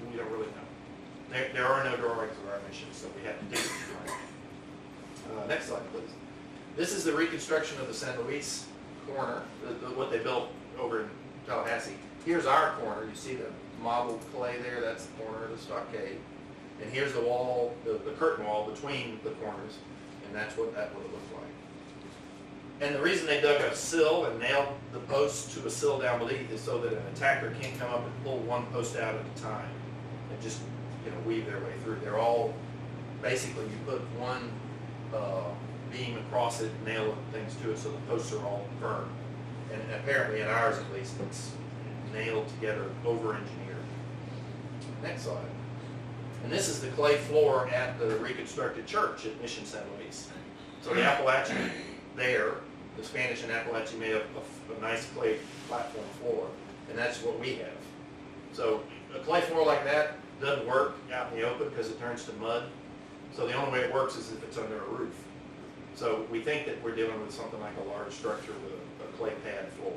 We don't really know. There are no drawings of our mission, so we have to dig it. Next slide, please. This is the reconstruction of the San Luis corner, what they built over in Tallahassee. Here's our corner. You see the mottled clay there? That's the corner of the stockade. And here's the wall, the curtain wall between the corners, and that's what that would have looked like. And the reason they dug a sill and nailed the posts to a sill down beneath is so that an attacker can't come up and pull one post out at a time and just weave their way through. They're all, basically you put one beam across it, nail things to it so the posts are all firm. And apparently in ours at least, it's nailed together, over-engineered. Next slide. And this is the clay floor at the reconstructed church at Mission San Luis. So the Appalachian there, the Spanish and Appalachian made a nice clay platform floor, and that's what we have. So a clay floor like that doesn't work out in the open because it turns to mud. So the only way it works is if it's under a roof. So we think that we're dealing with something like a large structure with a clay pad floor.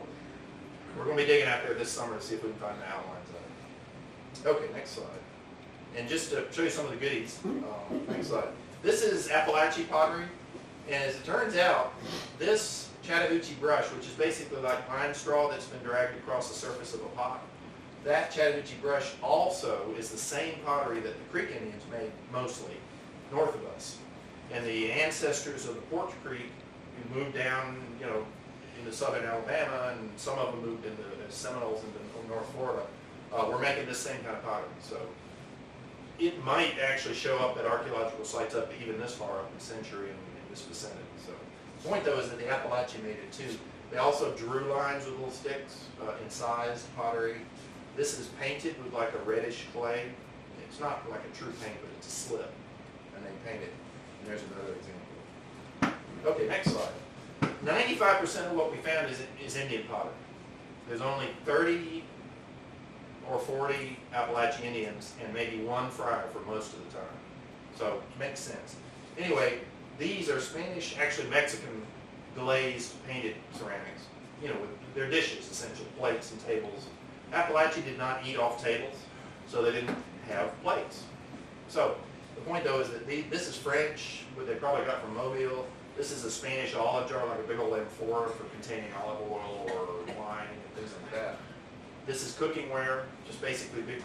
We're going to be digging out there this summer to see if we can find the outlines of it. Okay, next slide. And just to show you some of the goodies, next slide. This is Appalachian pottery, and as it turns out, this Chattahoochee brush, which is basically like pine straw that's been dragged across the surface of a pot, that Chattahoochee brush also is the same pottery that the Creek Indians made mostly north of us. And the ancestors of the Porch Creek who moved down, into southern Alabama, and some of them moved into as Seminoles into North Florida. We're making this same kind of pottery. So it might actually show up at archaeological sites up even this far up in the century in this vicinity. So the point though is that the Appalachian made it too. They also drew lines with little sticks, incised pottery. This is painted with like a reddish clay. It's not like a true paint, but it's a slip, and they paint it. And there's another example. Okay, next slide. 95% of what we found is Indian pottery. There's only 30 or 40 Appalachian Indians and maybe one friar for most of the time. So it makes sense. Anyway, these are Spanish, actually Mexican glazed painted ceramics. You know, with their dishes, essentially, plates and tables. Appalachia did not eat off tables, so they didn't have plates. So the point though is that this is French, what they probably got from Mobile. This is a Spanish olive jar, like a big old amphora for containing olive oil or wine and things like that. This is cookingware, just basically big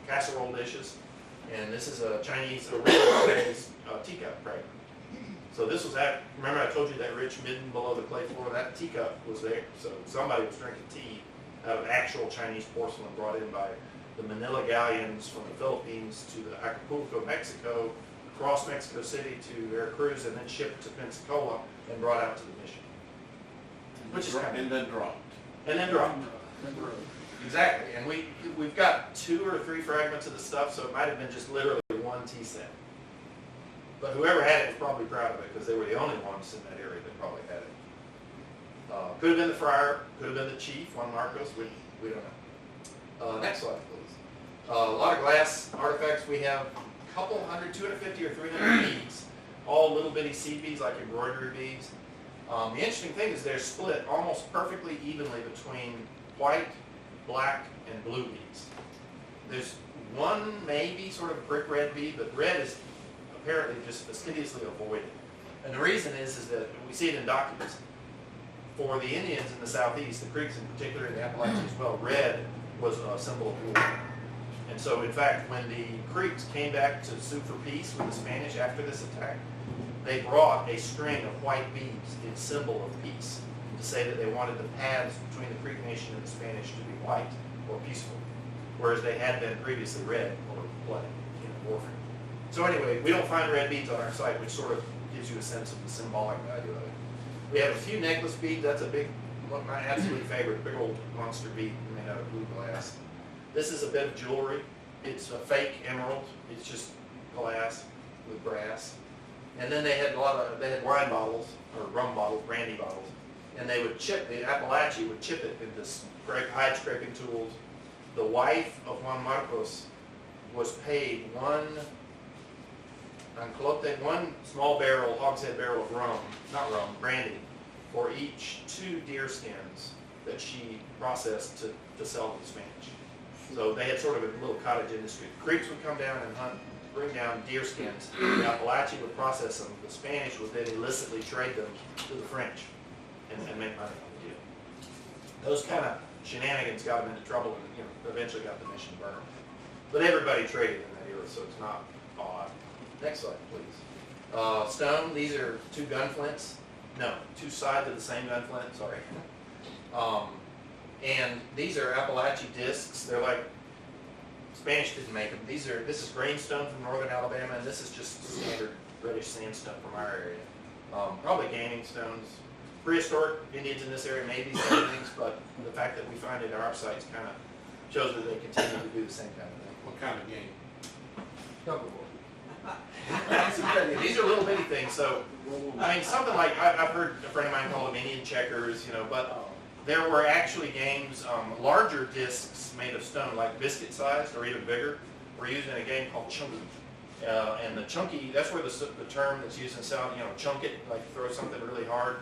casserole dishes. And this is a Chinese, original Chinese teacup fragment. So this was that, remember I told you that rich midden below the clay floor? That teacup was there. So somebody was drinking tea out of actual Chinese porcelain brought in by the Manila galleons from the Philippines to the Acapulco, Mexico, across Mexico City to Veracruz, and then shipped to Pensacola and brought out to the mission. Which is kind of, And then dropped. and then dropped. Exactly, and we've got 2 or 3 fragments of the stuff, so it might have been just literally one tea set. But whoever had it was probably proud of it because they were the only ones in that area that probably had it. Could have been the friar, could have been the chief, Juan Marcos, we don't know. Next slide, please. A lot of glass artifacts. We have a couple hundred, 250 or 300 beads, all little bitty seed beads like embroidery beads. The interesting thing is they're split almost perfectly evenly between white, black, and blue beads. There's one maybe sort of brick red bead, but red is apparently just fastidiously avoided. And the reason is that we see it in documents. For the Indians in the southeast, the Creeks in particular, in the Appalachians as well, red was a symbol of war. And so in fact, when the Creeks came back to sue for peace with the Spanish after this attack, they brought a string of white beads in symbol of peace, to say that they wanted the paths between the Creek Nation and the Spanish to be white or peaceful, whereas they had been previously red or bloody, warfare. So anyway, we don't find red beads on our site, which sort of gives you a sense of the symbolic value of it. We have a few necklace beads. That's a big, one of my absolute favorite, big old monster bead made out of blue glass. This is a bit of jewelry. It's a fake emerald. It's just glass with brass. And then they had they had wine bottles, or rum bottles, brandy bottles, and they would chip, the Appalachia would chip it into hide scraping tools. The wife of Juan Marcos was paid one small barrel, hogshead barrel of rum, not rum, brandy, for each 2 deer skins that she processed to sell to the Spanish. So they had sort of a little cottage industry. The Creeks would come down and hunt, bring down deer skins. The Appalachia would process them. The Spanish would then illicitly trade them to the French and make money on the deal. Those kind of shenanigans got them into trouble and eventually got the mission burned. But everybody traded in that era, so it's not odd. Next slide, please. Stone, these are 2 gun flints. No, 2 sides of the same gun flint, sorry. And these are Appalachia discs. They're like, Spanish didn't make them. This is greenstone from northern Alabama, and this is just standard reddish sandstone from our area. Probably gaming stones. Prehistoric Indians in this area made these kind of things, but the fact that we find it at our sites kind of shows that they continue to do the same kind of thing. What kind of game? These are little bitty things, so, I mean, something like, I've heard a friend of mine call them Indian checkers, but there were actually games, larger discs made of stone, like biscuit sized or even bigger, were used in a game called chunky. And the chunky, that's where the term that's used in sound, chunk it, like throw something really hard.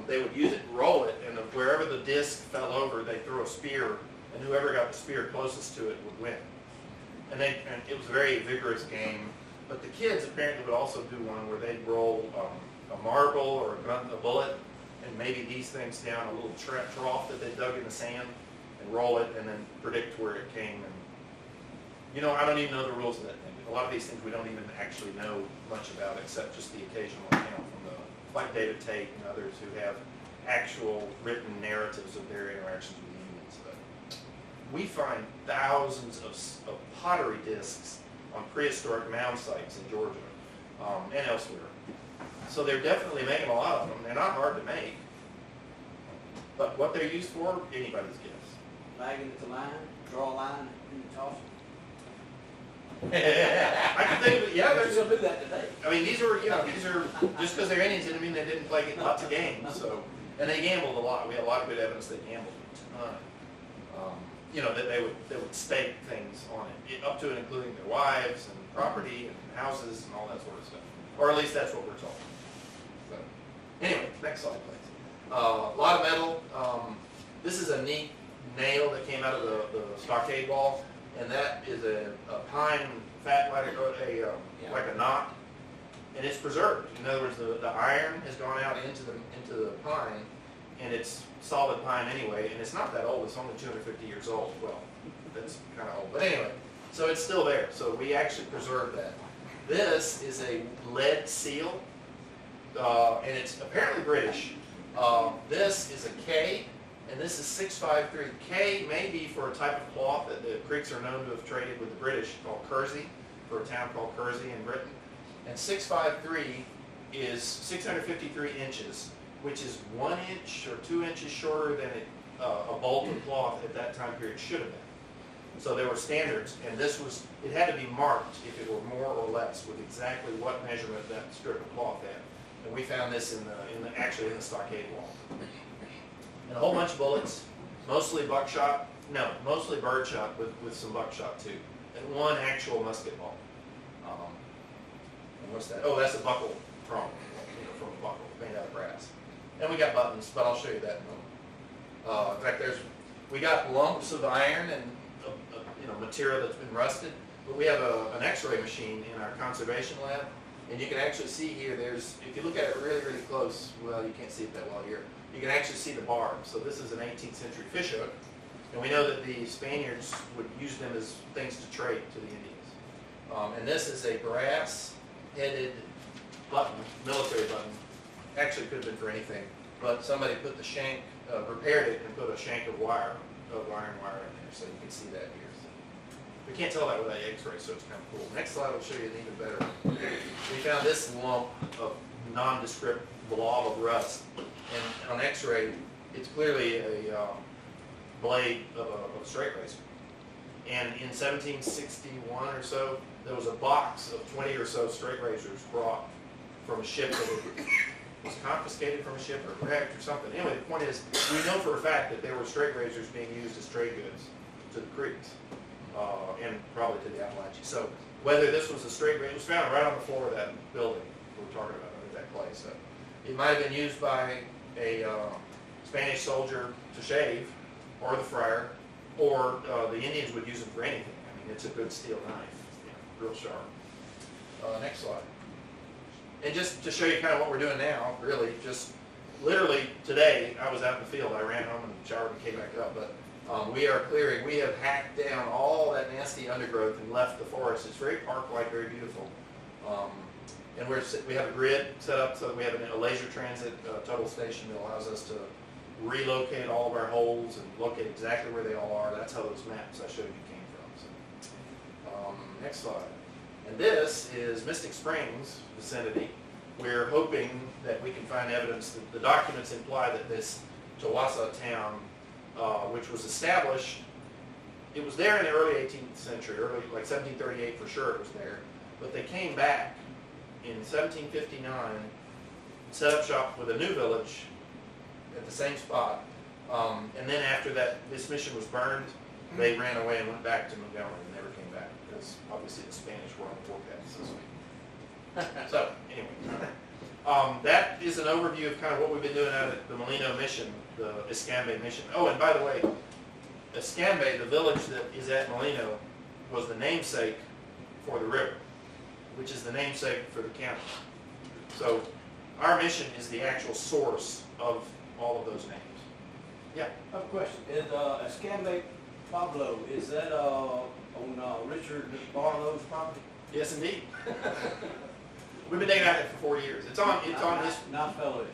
They would use it, roll it, and wherever the disc fell over, they'd throw a spear, and whoever got the spear closest to it would win. And it was a very vigorous game. But the kids apparently would also do one where they'd roll a marble or a bullet, and maybe these things down a little trough that they dug in the sand, and roll it, and then predict where it came. And I don't even know the rules of that thing. A lot of these things we don't even actually know much about, except just the occasional account from like David Tate and others who have actual written narratives of their interactions with the Indians. But we find thousands of pottery discs on prehistoric mound sites in Georgia and elsewhere. So they're definitely making a lot of them. They're not hard to make. But what they're used for, anybody's guess. Lagging at the line, draw a line, and you toss it. I can think of it, yeah, They're there's, still do that today. I mean, these are, just because they're Indians didn't mean they didn't play lots of games, so. And they gambled a lot. We have a lot of good evidence they gambled a ton. That they would stake things on it, up to and including their wives and property and houses and all that sort of stuff. Or at least that's what we're told. So, anyway, next slide, please. A lot of metal. This is a neat nail that came out of the stockade wall, and that is a pine fat like a knot, and it's preserved. In other words, the iron has gone out into the pine, and it's solid pine anyway, and it's not that old. It's only 250 years old. Well, that's kind of old, but anyway, so it's still there. So we actually preserved that. This is a lead seal, and it's apparently British. This is a K, and this is 653. K may be for a type of cloth that the Creeks are known to have traded with the British called kersey, for a town called Kersey in Britain. And 653 is 653 inches, which is 1 inch or 2 inches shorter than a bolt of cloth at that time period should have been. So there were standards, and it had to be marked if it were more or less with exactly what measurement that strip of cloth had. And we found this actually in the stockade wall. And a whole bunch of bullets, mostly buckshot, mostly birdshot with some buckshot too. And one actual musket ball. And what's that? Oh, that's a buckle from a buckle made out of brass. And we got buttons, but I'll show you that in a moment. In fact, we got lumps of iron and material that's been rusted, but we have an X-ray machine in our conservation lab, and you can actually see here, if you look at it really, really close, well, you can't see it that well here, you can actually see the barb. So this is an 18th century fishhook, and we know that the Spaniards would use them as things to trade to the Indians. And this is a brass-headed button, military button. Actually could have been for anything, but somebody put the shank, repaired it and put a shank of iron wire in there, so you can see that here. We can't tell that without the X-ray, so it's kind of cool. Next slide will show you an even better. We found this lump of nondescript blob of rust, and on X-ray, it's clearly a blade of a straight razor. And in 1761 or so, there was a box of 20 or so straight razors brought from a ship that was confiscated from a ship or wrecked or something. Anyway, the point is, we know for a fact that there were straight razors being used as trade goods to the Creeks. And probably to the Appalachians. So whether this was a straight razor, it was found right on the floor of that building we're talking about, under that place. So it might have been used by a Spanish soldier to shave, or the friar, or the Indians would use them for anything. I mean, it's a good steel knife, real sharp. Next slide. And just to show you kind of what we're doing now, really, just literally today, I was out in the field. I ran home and showered and came back up, but we are clearing. We have hacked down all that nasty undergrowth and left the forest. It's very park-like, very beautiful. And we have a grid set up so that we have a laser transit tuttle station that allows us to relocate all of our holes and locate exactly where they all are. That's how those maps I showed you came from. So, next slide. And this is Mystic Springs vicinity. We're hoping that we can find evidence that the documents imply that this Chawassa town, which was established, it was there in the early 18th century, like 1738 for sure it was there, but they came back in 1759, set up shop with a new village at the same spot, and then after that, this mission was burned, they ran away and went back to Montgomery and never came back, because obviously the Spanish were on the warpath, so to speak. So, anyway, that is an overview of kind of what we've been doing out at the Molino mission, the Escambia mission. Oh, and by the way, Escambia, the village that is at Molino, was the namesake for the river, which is the namesake for the county. So our mission is the actual source of all of those names. Yeah? I have a question. Is Escambia Pablo, is that on Richard Barlow's property? Yes, indeed. We've been digging out there for 4 years. It's on his. Nice fellow.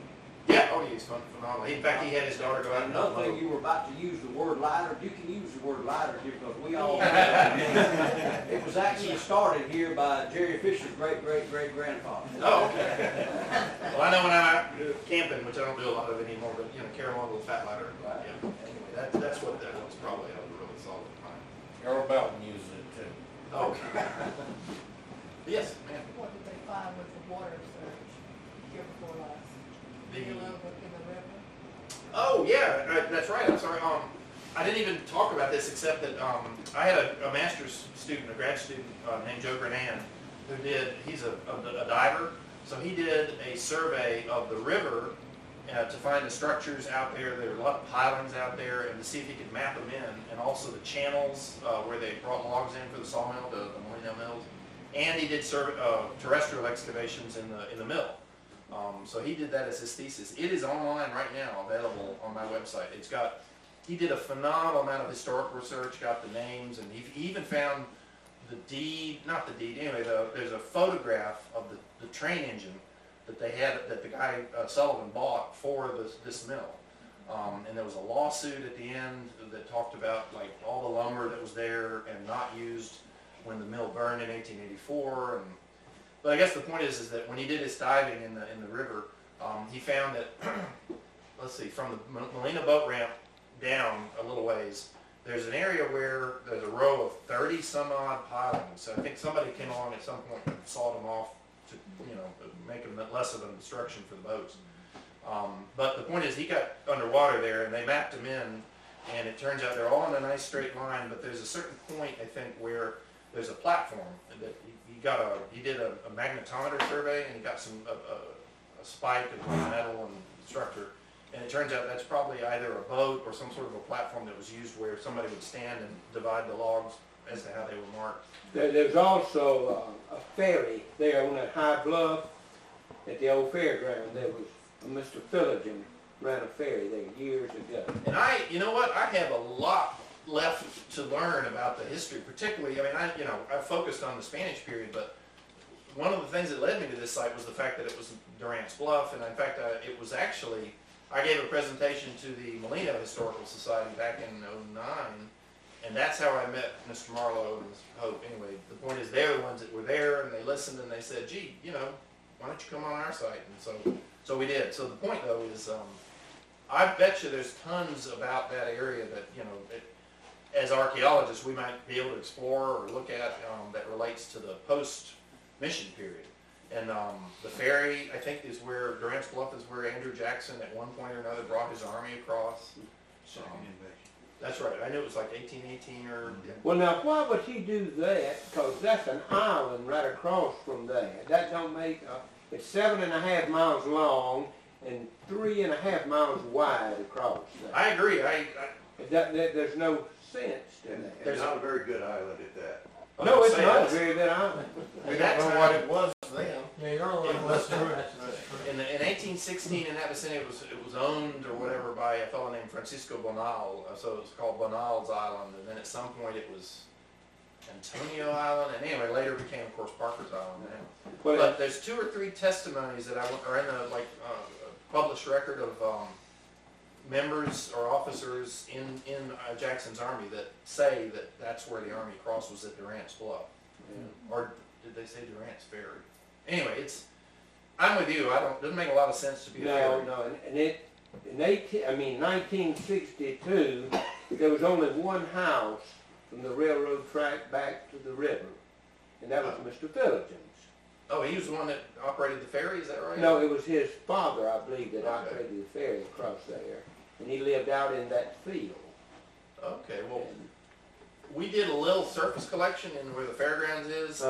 Yeah, oh, he's phenomenal. In fact, he had his daughter go out and Another thing, you were about to use the word lighter. You can use the word lighter here because we all. It was actually started here by Jerry Fisher's great-great-great-grandfather. Oh, okay. Well, I know when I'm out camping, which I don't do a lot of anymore, but, you know, carry along a little fat lighter. Right. Yeah. Anyway, that's what that was probably. I was really solid at the time. Earl Belton uses it too. Okay. Yes, ma'am. What did they find with the water surge year before last? The- In the river? Oh, yeah, that's right, I'm sorry. I didn't even talk about this except that I had a master's student, a grad student named Joe Grenan, he's a diver, so he did a survey of the river to find the structures out there. There were a lot of pilings out there, and to see if he could map them in, and also the channels where they brought logs in for the sawmill, the Molino mills, and he did terrestrial excavations in the mill. So he did that as his thesis. It is online right now, available on my website. He did a phenomenal amount of historical research, got the names, and he even found anyway, there's a photograph of the train engine that they had, that the guy Sullivan bought for this mill. And there was a lawsuit at the end that talked about like all the lumber that was there and not used when the mill burned in 1884. But I guess the point is that when he did his diving in the river, he found that let's see, from the Molino boat ramp down a little ways, there's an area where there's a row of 30 some odd pilings. So I think somebody came along at some point and sawed them off to, you know, make them less of an obstruction for the boats. But the point is, he got underwater there, and they mapped them in, and it turns out they're all in a nice straight line. But there's a certain point, I think, where there's a platform that he did a magnetometer survey, and he got a spike of metal and structure. And it turns out that's probably either a boat or some sort of a platform that was used where somebody would stand and divide the logs as to how they were marked. There's also a ferry there on that high bluff at the old fairground. There was Mr. Philligan ran a ferry there years ago. And you know what? I have a lot left to learn about the history, particularly, I mean, I focused on the Spanish period, but one of the things that led me to this site was the fact that it was Durant's Bluff, and in fact, it was actually, I gave a presentation to the Molino Historical Society back in '09, and that's how I met Mr. Marlowe and Mr. Hope. Anyway, the point is, they're the ones that were there, and they listened, and they said, gee, you know, why don't you come on our site? And so we did. So the point, though, is I bet you there's tons about that area that, you know, as archaeologists, we might be able to explore or look at that relates to the post-mission period. And the ferry, I think, is where, Durant's Bluff is where Andrew Jackson at one point or another brought his army across. That's right. I knew it was like 1818 or... Yeah. Well, now, why would he do that? Because that's an island right across from there. That don't make... it's 7.5 miles long and 3.5 miles wide across there. I agree. There's no sense to that. There's not a very good island at that. No, it's not a very good island. We don't know what it was then. Yeah, you're on It was in 1816 in that vicinity, it was owned or whatever by a fellow named Francisco Bonal, so it was called Bonal's Island, and then at some point it was Antonio Island, and anyway, later became, of course, Parker's Island now. But there's 2 or 3 testimonies that are in the published record of members or officers in Jackson's army that say that that's where the army crossed, was at Durant's Bluff. Yeah. Or did they say Durant's Ferry? Anyway, I'm with you. Doesn't make a lot of sense to be a ferry. No, and in 1962, there was only one house from the railroad track back to the river, and that was Mr. Philligan's. Oh, he was the one that operated the ferry, is that right? No, it was his father, I believe, that operated the ferry across there, and he lived out in that field. Okay, well, we did a little surface collection in where the fairgrounds is,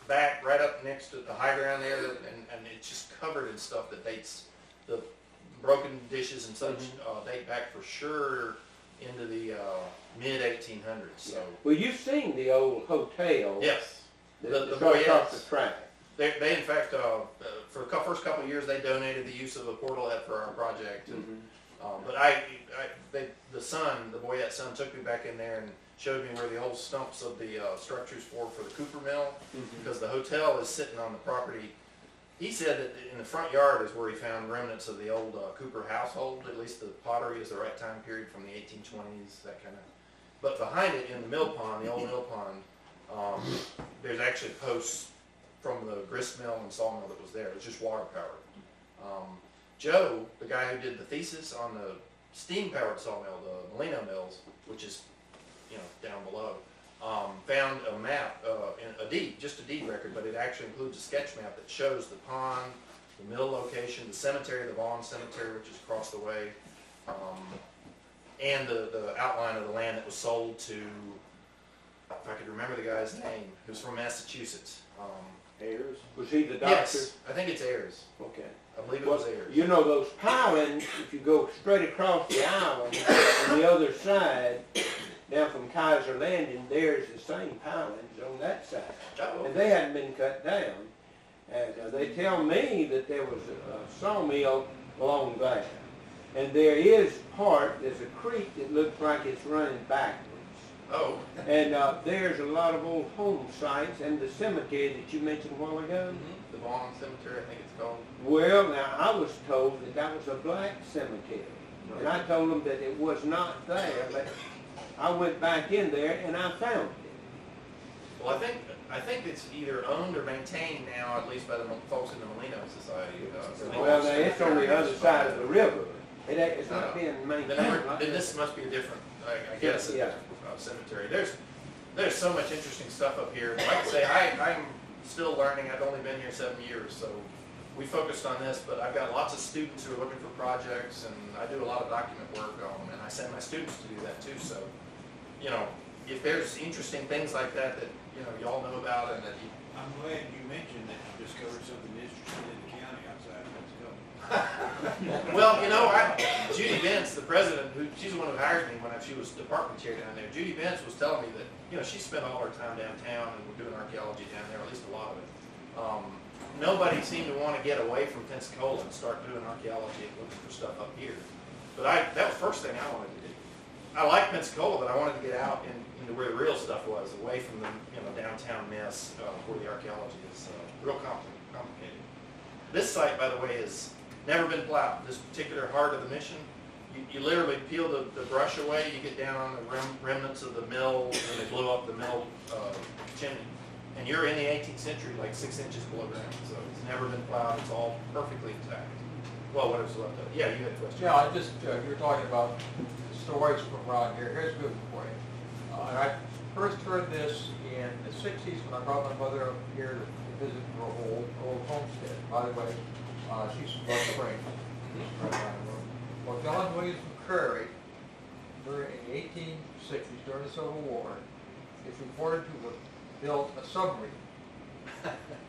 back right up next to the high ground there, and it's just covered in stuff that dates, the broken dishes and such date back for sure into the mid-1800s. So. Well, you've seen the old hotel. Yes. The across the track. They in fact, for the first couple of years, they donated the use of a portalette for our project. And, but the Boyette son, took me back in there and showed me where the old stumps of the structures for the Cooper Mill, because the hotel is sitting on the property he said that in the front yard is where he found remnants of the old Cooper household, at least the pottery is the right time period from the 1820s, that kind of. But behind it in the mill pond, the old mill pond, there's actually posts from the grist mill and sawmill that was there. It was just water powered. Joe, the guy who did the thesis on the steam powered sawmill, the Molino mills, which is, you know, down below, found a map, a deed, just a deed record, but it actually includes a sketch map that shows the pond, the mill location, the cemetery, the Vaughn Cemetery, which is across the way, and the outline of the land that was sold to, if I could remember the guy's name, he was from Massachusetts. Ayers, was he the doctor? Yes, I think it's Ayers. Okay. I believe it was Ayers. You know those pilings, if you go straight across the island, on the other side, down from Kaiser Landing, there's the same pilings on that side. Oh, And they hadn't been cut down. And they tell me that there was a sawmill along there. And there is there's a creek that looks like it's running backwards. oh, And there's a lot of old home sites and the cemetery that you mentioned a while ago. the Vaughn Cemetery, I think it's called. Well, now, I was told that that was a black cemetery. And I told them that it was not there, but I went back in there and I found it. Well, I think it's either owned or maintained now, at least by the folks in the Molino Society. Well, now, it's on the other side of the river. It's not being maintained like Then that. this must be a different, I guess, Yeah. cemetery. There's so much interesting stuff up here. Like I say, I'm still learning. I've only been here 7 years, so we focused on this, but I've got lots of students who are looking for projects, and I do a lot of document work on them, and I send my students to do that too. So, you know, if there's interesting things like that that, you know, y'all know about and that you. I'm glad you mentioned that you discovered something interesting in the county outside of Mexico. Well, you know, Judy Bentz, the president, she's the one who hired me when she was department chair down there. Judy Bentz was telling me that, you know, she spent all her time downtown and we're doing archaeology down there, at least a lot of it. Nobody seemed to want to get away from Pensacola and start doing archaeology and looking for stuff up here. But that was the first thing I wanted to do. I like Pensacola, but I wanted to get out into where the real stuff was, away from the, you know, downtown mess where the archaeology is real complicated. This site, by the way, has never been plowed. This particular heart of the mission, you literally peel the brush away, you get down on the remnants of the mill, when they blew up the mill chimney. And you're in the 18th century, like 6 inches below ground. So it's never been plowed, it's all perfectly intact. Well, what is left of it? Yeah, you had a question. Yeah, I just, you were talking about stories from around here. Here's a good one for you. And I first heard this in the 60s when I brought my mother up here to visit her old homestead. By the way, she's from Bud Spring. Well, John Williams McCrary, during the 1860s, during the Civil War, is reported to have built a submarine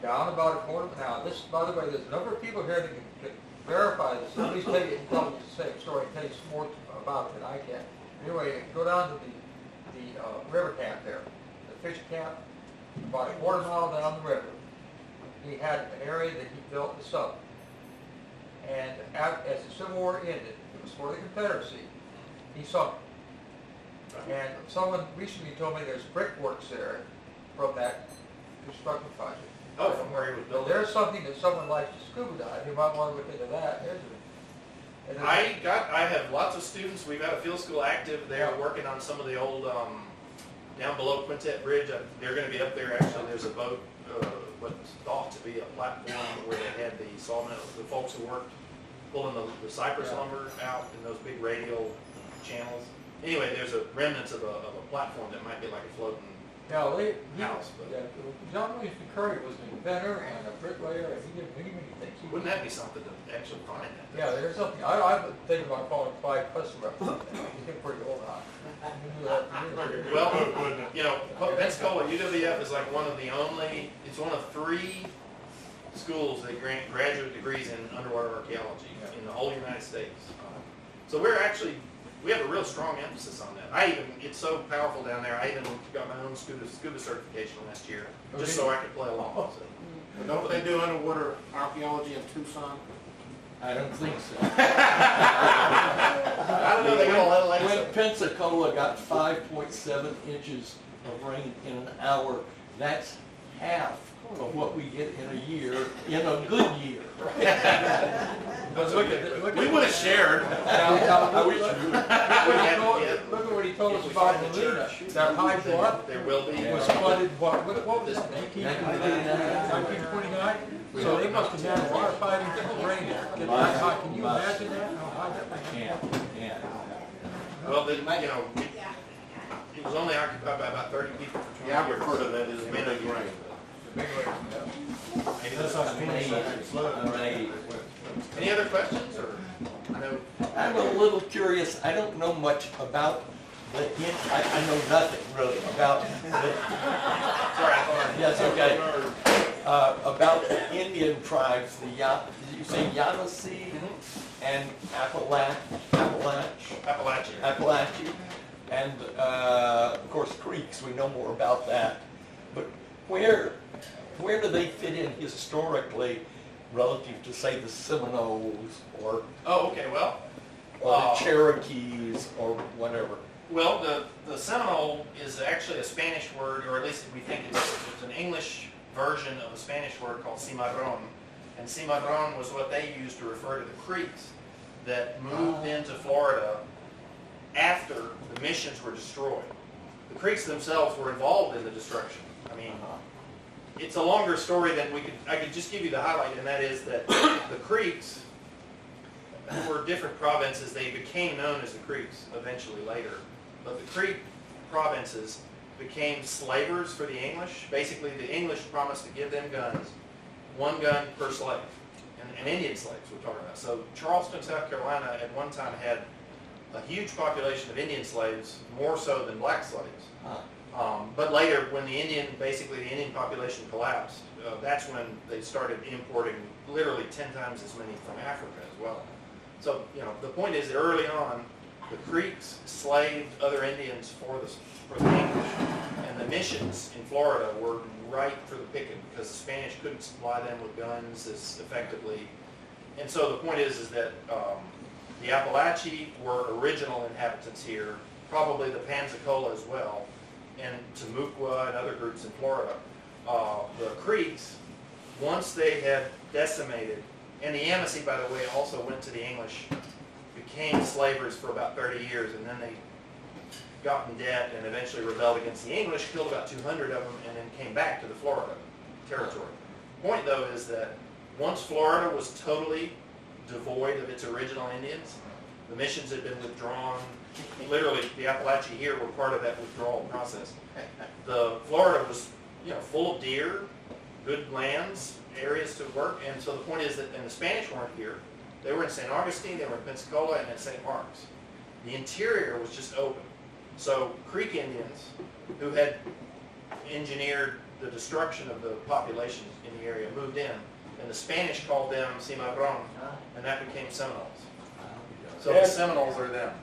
down about a quarter of an hour. This, by the way, there's a number of people here that can verify this. Somebody's tell you the same story, tell you more about it than I can. Anyway, go down to the river camp there, the fish camp, about a quarter mile down the river. He had an area that he built the sub. And as the Civil War ended, it was for the Confederacy, he sunk it. And someone recently told me there's brickworks there from that construction project. Oh, from where he was building. There's something that someone likes to scuba dive. You might want to look into that. I have lots of students. We've got a field school active. They're working on some of the old, down below Quintet Bridge. They're going to be up there actually. There's a boat, what's thought to be a platform where they had the sawmill, the folks who worked pulling the cypress lumber out in those big radial channels. Anyway, there's a remnants of a platform that might be like a floating house. But John Williams McCurry was an inventor and a bricklayer, and he did many things. Wouldn't that be something to actually find that? Yeah, there's something. I've been thinking about calling Clyde customer. He's getting pretty old now. Well, you know, Pensacola UWF is like one of the only, it's one of 3 schools that grant graduate degrees in underwater archaeology in the whole United States. So we have a real strong emphasis on that. It's so powerful down there, I even got my own scuba certification last year, just so I could play along. So. Don't they do underwater archaeology in Tucson? I don't think so. I don't know, they got a lot of lakes. When Pensacola got 5.7 inches of rain in an hour, that's half of what we get in a year, in a good year. We would have shared. I wish you would. Look at what he told us about Molino. That high bluff There will be. was flooded, what was it, 1929? So they must have had a lot of fighting rain there. Can you imagine that? How high that was? Yeah. Well, then, it was only occupied by about 30 people for 20 years. Yeah, I refer to that as minute rain. Maybe that's not Any other questions, or? I know. I'm a little curious, I don't know much about I know nothing really about Sorry, I thought. yes, okay. About the Indian tribes, did you say Yamasee and Appalachia, and of course creeks, we know more about that. But where do they fit in historically relative to, say, the Seminoles or Oh, okay, well. the Cherokees or whatever? Well, the Seminole is actually a Spanish word, or at least we think it's an English version of a Spanish word called cimarron. And cimarron was what they used to refer to the creeks that moved into Florida after the missions were destroyed. The creeks themselves were involved in the destruction. I mean, it's a longer story than I could just give you the highlight, and that is that the creeks were different provinces. They became known as the creeks eventually later. But the Creek provinces became slavers for the English. Basically, the English promised to give them guns, 1 gun per slave, and Indian slaves we're talking about. So Charleston, South Carolina at one time had a huge population of Indian slaves, more so than black slaves. But later, when the Indian population collapsed, that's when they started importing literally 10 times as many from Africa as well. So, the point is that early on, the Creeks slaved other Indians for the English, and the missions in Florida were ripe for the picking because the Spanish couldn't supply them with guns as effectively. And so the point is that the Appalachee were original inhabitants here, probably the Pensacola as well, and Timucua and other groups in Florida. The Creeks, once they had decimated, and the Yamasee, by the way, also went to the English, became slavers for about 30 years, and then they got in debt and eventually rebelled against the English, killed about 200 of them, and then came back to the Florida territory. The point, though, is that once Florida was totally devoid of its original Indians, the missions had been withdrawn. Literally, the Appalachee here were part of that withdrawal process. The Florida was, full of deer, good lands, areas to work, and so the point is that, and the Spanish weren't here. They were in St. Augustine, they were in Pensacola, and in St. Mark's. The interior was just open. So Creek Indians, who had engineered the destruction of the population in the area, moved in, and the Spanish called them cimarron, and that became Seminoles. So the Seminoles are them.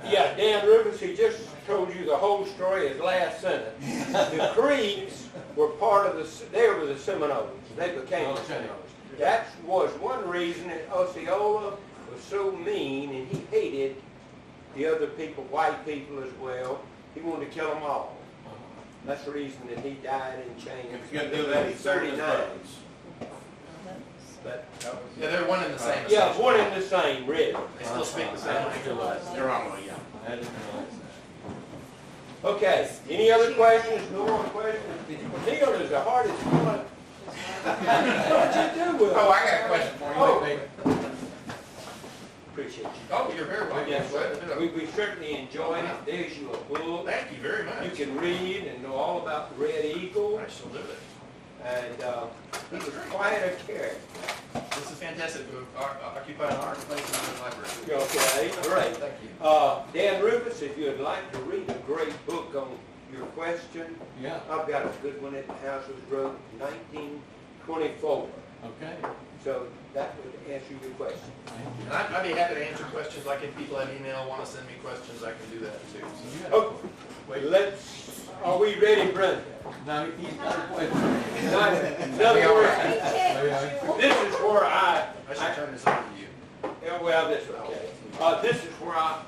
Yeah, Dan Rufus, he just told you the whole story, his last sentence. The Creeks were part of they were the Seminoles. They became the Seminoles. That was one reason that Osceola was so mean, and he hated the other people, white people as well. He wanted to kill them all. That's the reason that he died in chains. If you're gonna do that, he's 39. But, Yeah, they're one and the same. yeah, one and the same, really. They still speak the same language. You're on, yeah. Okay, any other questions? No more questions? Neil is the hardest one. What did you do with it? Oh, I got a question for you. Oh. Appreciate you. Oh, you're very welcome. Yes, Glad to do it. we certainly enjoyed it. There's you a book. Thank you very much. You can read and know all about the Red Eagle. I shall do it. And he was quite a character. This is fantastic. We occupy an art place in the library. Okay, great. Thank you. Dan Rufus, if you'd like to read a great book on your question, Yeah, I've got a good one at the house. It was wrote in 1924. okay. So that would answer your question. And I'd be happy to answer questions, like if people have email, want to send me questions, I can do that too. So. Okay, are we ready, Brenda? Now, he's got a question. In other words, this is where I should turn this over to you. yeah, well, this is where I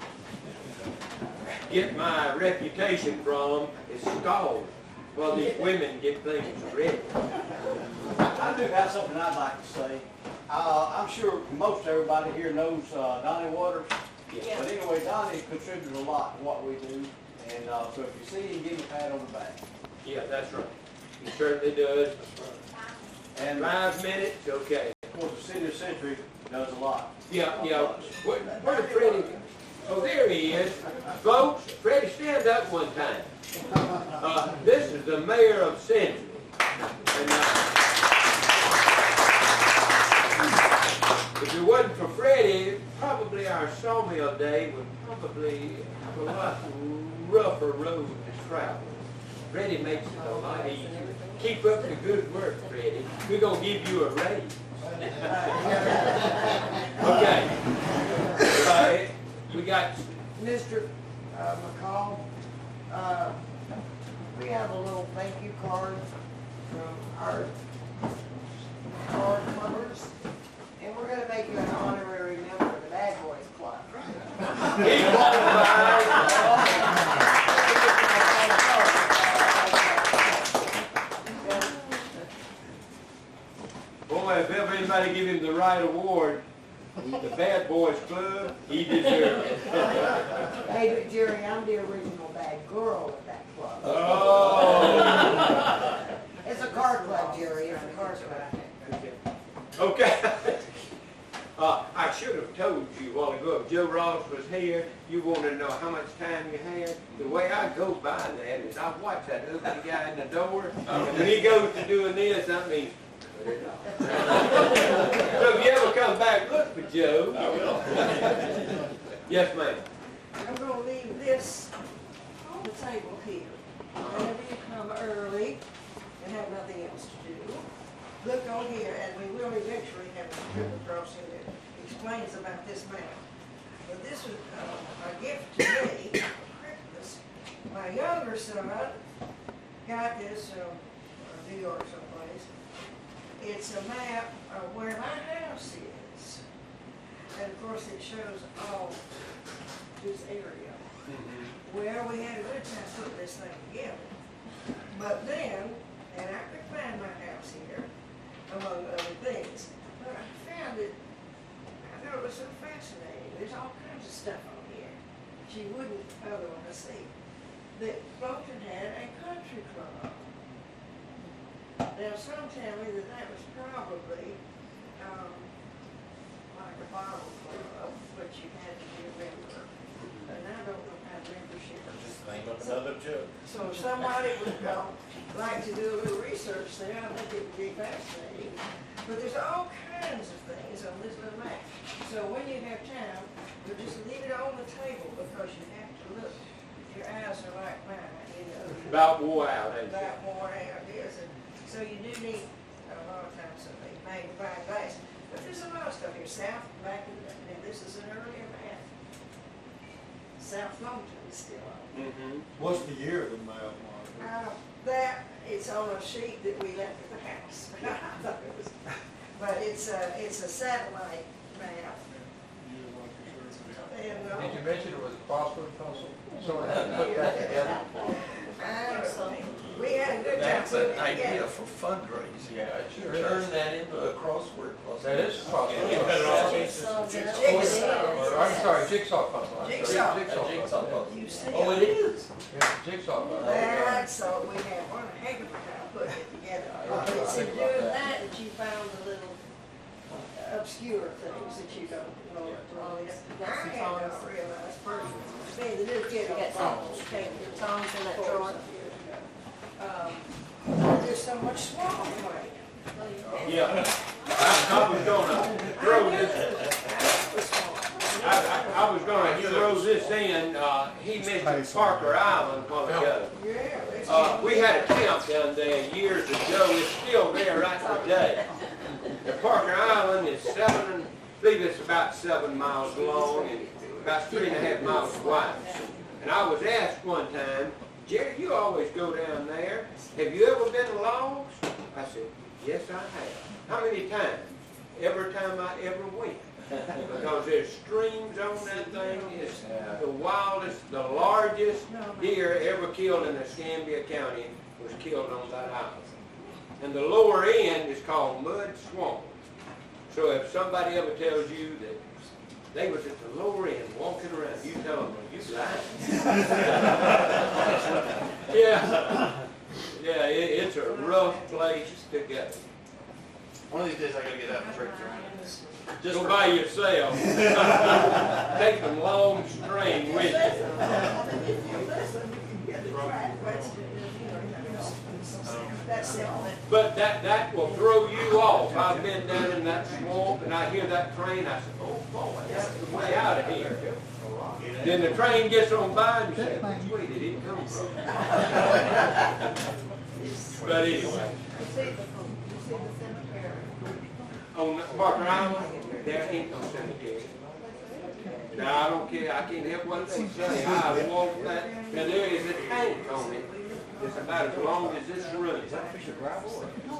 get my reputation from, is scholars. while these women get things ready. I do have something I'd like to say. I'm sure most everybody here knows Donnie Waters. Yeah. But anyway, Donnie contributed a lot to what we do. And so if you see him, give him a pat on the back. Yeah, that's right. He certainly does. And 5 minutes, okay. of course, the City of Century does a lot. Yeah. Where's Freddie? Oh, there he is. Folks, Freddie, stand up one time. This is the mayor of Century. And, if it wasn't for Freddie, probably our sawmill day would probably have a lot rougher road to travel. Freddie makes it a lot easier. Keep up the good work, Freddie. We're going to give you a raise. Okay. We got... Mr. McCall, we have a little thank you card from our card members, and we're gonna make you an honorary member of the Bad Boys Club. He qualifies. Boy, if ever anybody give him the right award, the Bad Boys Club, he deserves it. Hey, Jerry, I'm the original bad girl of that club. Oh. It's a car club, Jerry, it's a car club. Okay. I should have told you a while ago, if Joe Ross was here, you wanted to know how much time you had. The way I go by that is I watch that ugly guy in the door, and when he goes to doing this, that means, cut it off. So if you ever come back, look for Joe. I will. Yes, ma'am. I'm gonna leave this on the table here. Whenever you come early and have nothing else to do, look on here, and we will eventually have a strip across here that explains about this map. But this was a gift to me for Christmas. My younger son got this from New York someplace. It's a map of where my house is. And of course, it shows all this area. Well, we had a good time putting this thing together. But then, and I could find my house here, among other things, but I found it, I thought it was so fascinating. There's all kinds of stuff on here that you wouldn't otherwise see. That Bolton had a country club. Now, some tell me that that was probably like a bottle club, but you had to be a member. And I don't know how membership is. Just think of another joke. So if somebody would like to do a little research there, I think it would be fascinating. But there's all kinds of things on this little map. So when you have time, you'll just leave it on the table because you have to look. Your eyes are like mine, you know. About wore out, ain't it? About worn out, yes. And so you do need a lot of times a magnifying glass. But there's a lot of stuff here. South, back in and this is an earlier map. South Moulton is still on. What's the year of the map, Margaret? That, it's on a sheet that we left at the house. I thought it was, but it's a satellite map. And, Did you mention it was a crossword puzzle? So I had to put that together. we had a good time That's putting an it idea together. for fundraising. Yeah, it sure Turn is. that into a crossword puzzle. That is a crossword You better puzzle. all be Jigsaw. I'm sorry, jigsaw puzzle. I'm sorry, Jigsaw. Jigsaw puzzle. You see Oh, it is? Yeah, jigsaw puzzle. That's so we had one heck of a time putting it together. It's in doing that that you found the little obscure things that you don't know. I had not realized personally. See, the new kid got the tongs in that drawer. There's so much small play. Yeah. I was gonna throw this, I was gonna throw this in, he mentioned Parker Island a while ago. Yeah. We had a camp down there years ago, it's still there right today. The Parker Island is I believe it's about 7 miles long and about 3.5 miles wide. And I was asked one time, Jerry, you always go down there. Have you ever been lost? I said, yes, I have. How many times? Every time I ever went. Because there's streams on that thing. It's the wildest, the largest deer ever killed in Escambia County was killed on that island. And the lower end is called Mud Swamp. So if somebody ever tells you that they was at the lower end walking around, you tell them, you lying. Yeah, it's a rough place to go. One of these days I gotta get out and trek around. Just Go for- by yourself. Take the long string with you. But that will throw you off. I've been down in that swamp and I hear that train, I said, oh boy, that's the way out of here. Then the train gets on by and you say, which way did it come from? But anyway, You see the cemetery. on Parker Island, there ain't no cemetery. Now, I don't care, I can't help what they say, I walked that, now there is a tank on it, it's about as long as this room.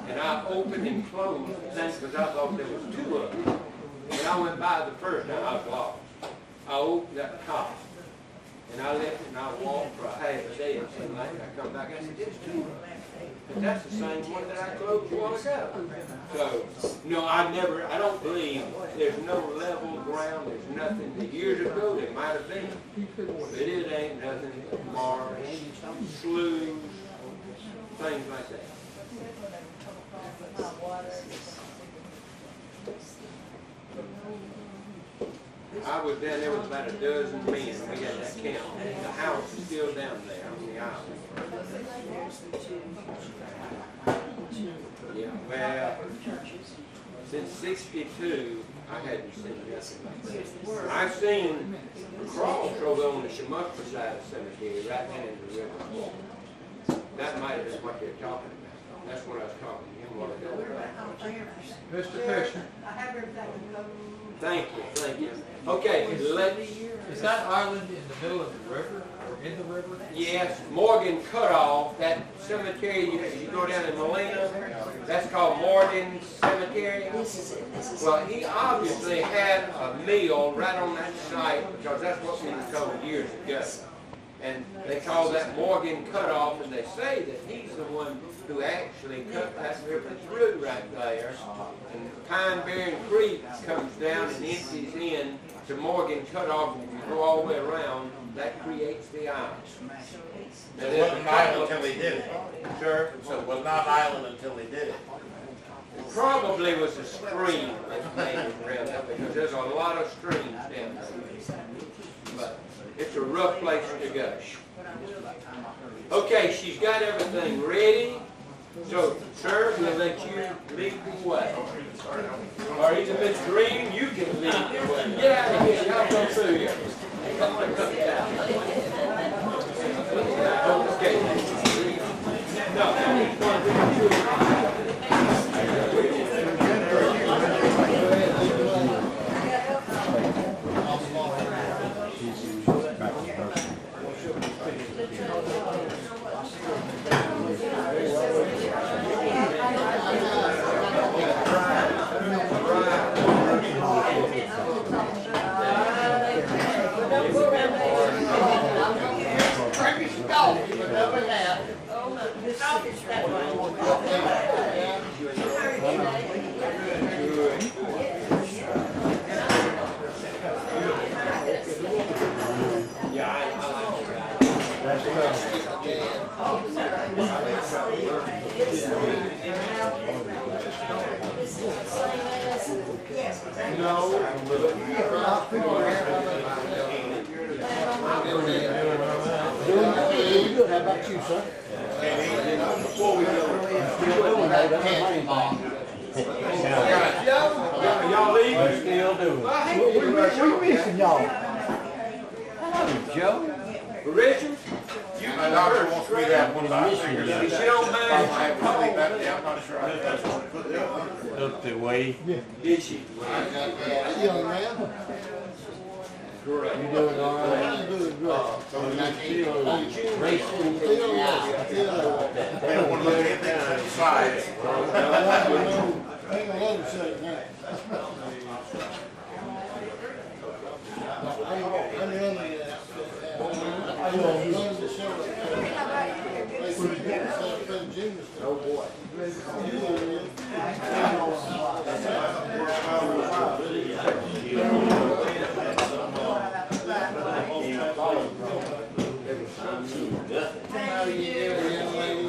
And I opened and closed the tank because I thought there was two of them. When I went by the first time, I was lost. I opened that top, and I left it and I walked for a half a day or something like that. I come back, I said, there's two of them. And that's the same one that I closed a while ago. So, no, I don't believe there's no level ground, there's nothing. The years ago, there might have been, but it ain't nothing but marsh, sloughs, things like that. I was down there with about a dozen men, we had that count. The house is still down there on the island. Yeah, well, since '62, I hadn't seen nothing like that. I've seen a cross over on the Shamuckra side of the cemetery, right down in the river. That might have been what they're talking about. That's what I was talking to him about. Mr. Fisher, I have everything. Thank you. Okay, let's, is that island in the middle of the river, or in the river? yes, Morgan Cutoff, that cemetery, you go down in Molino, that's called Morgan Cemetery. Well, he obviously had a mill right on that site, because that's what we were told years ago. And they call that Morgan Cutoff, and they say that he's the one who actually cut that river through right there. And Pine Barren Creek comes down and empties in to Morgan Cutoff, and if you go all the way around, that creates the island. It wasn't an island until he did it. Sure. So it was not an island until he did it. It probably was a stream that made it around that, because there's a lot of streams down there. But it's a rough place to go. Okay, she's got everything ready. So, sir, we'll let you lead the way. Or either Miss Green, you can lead the way. Get out of here, y'all go through here. Okay. No, How about you, sir? before we go, y'all leave? Still doing. We're missing y'all. Hello, Joe. Richard? My doctor wants me to have one of my fingers. If you don't mind, I'm not sure I that's what put there. Up the way. did she? Young man. Great. You doing all right? I'm doing good. Still racing. They don't want to look at anything on the side. Hang on, let him say it now. Let me Oh, boy. How you doing, young lady?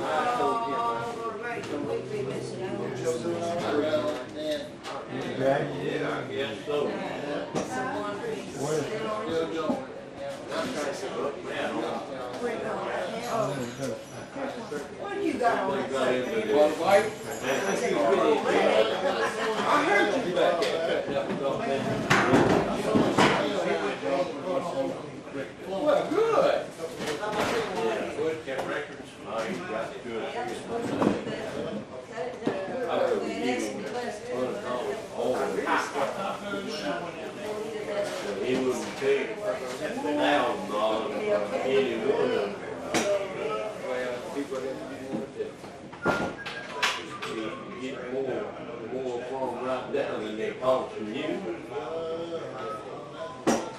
Yeah, I guess so. What do you got on that? Well, Mike, I heard you back there. Well, good. Kept records. Oh, you got it good. He wouldn't take $1,000 from any one of them. Well, people that get more from right down than they cost from you.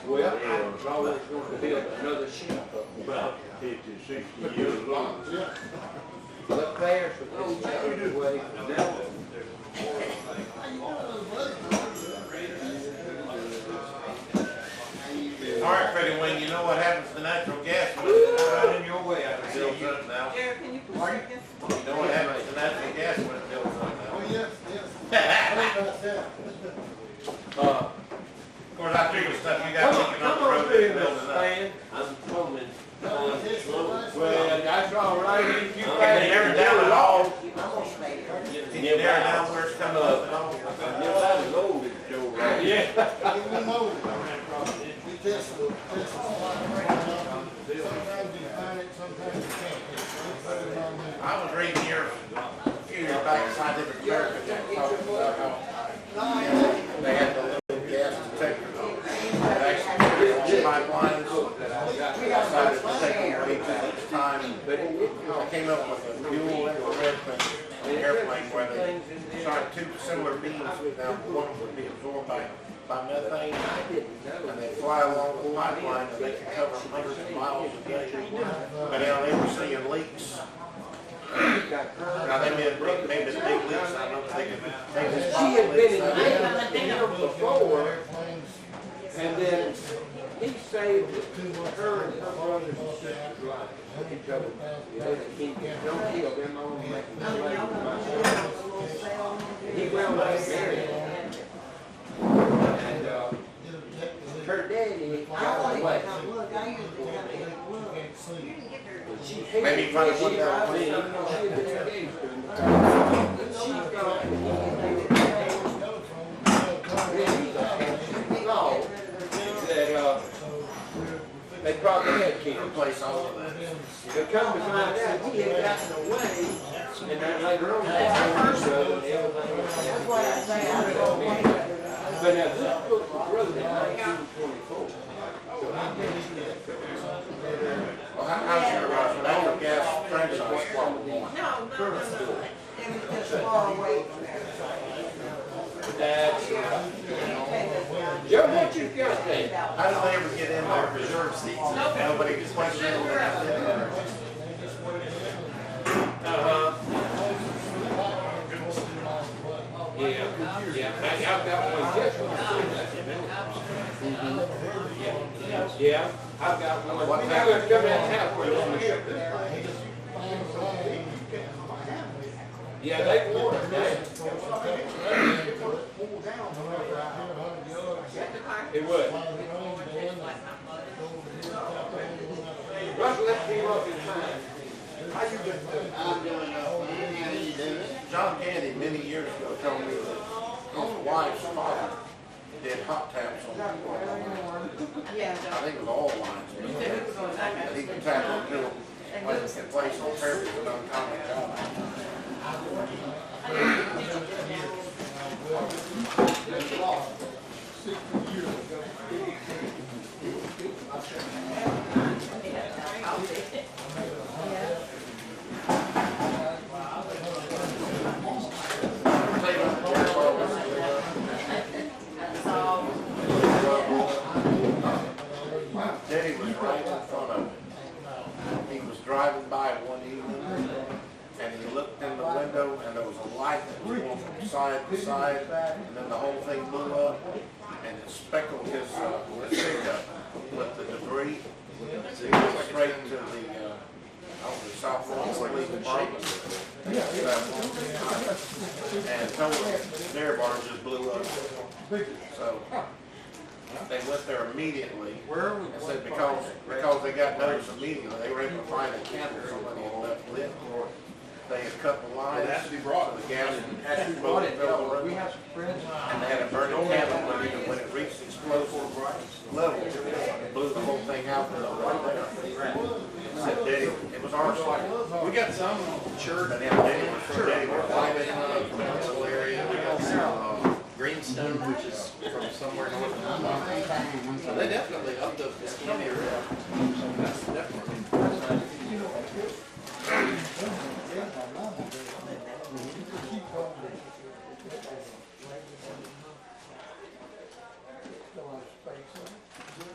Well, it's always going to build another ship about 50, 60 years long. But there's the old way now. All right, Freddie Wayne, you know what happens to natural gas when it's right in your way after it builds up now? Jared, can you push it again? You know what happens to natural gas when it builds up now? Oh, yes, yes. Of course, I figure stuff you got leaking up the road that's building up. I'm coming. Well, that's all right. If you Can you narrow down at all? I'm gonna stay there. Can you narrow down where it's coming up at all? That's an old Joe, right? Yeah. We know it. We test it. Sometimes you find it, sometimes you can't. It's better than that. I was reading here a few years back in Scientific American that talked about how they had the little gas detectors that actually pipelines decided to take them away each time. But I came up with a fuel infrared thing, an airplane where they started two similar beams. Now one would be absorbed by methane, and they fly along the pipeline and they can cover hundreds of miles a day. But now they were seeing leaks. Now they made the big leaks. I don't think they just She had been in the before, and then he saved her and her brothers and sisters' lives. Each other. Don't kill them all, make them slave. He wound up married. And her daddy got away. Look, I usually come in and look. She hated Maybe find one she down she there. had been engaged to him. She thought that they probably had kids. Replace all of that. But come to find out, he had gotten away, and then later on, that's That's why I say I don't like it. But now, this book was wrote in 1924. So I Well, how's your natural gas franchise problem going? It was just far away from there. That's, Joe, what you got there? How do they ever get in their reserve seats? Nobody gets questioned. Yeah, I've got one just Yeah, I've got one. What time is coming out halfway on the ship? Yeah, they wore it. It would. Russell, let's keep up in time. How you doing? I'm doing how you doing? John Candy many years ago told me that his wife's father did hot taps on Yeah. I think it was all lines. He could tap on to in place on purpose and uncommon job. Daddy was right in front of him. He was driving by one evening, pipe that was going from side to side, and then the whole thing blew up, and it speckled his pickup with the debris. It went straight to the South Florida Police Department. And total dairy barn just blew up. So they went there immediately and said because they got notice immediately, they were able to find a candle somebody had left lit. They had cut the lines. It has to be brought. The gas Has to be brought in, we have some friends. and they had a burning candle, but even when it reached explosive level, it blew the whole thing out right there. Said Daddy, it was arson. We got some insured, But yeah, Daddy was Daddy was Live like, from the Huntsville area, we got some Greenstone, which is from somewhere north of Alabama. So they definitely upped up this county area. That's definitely.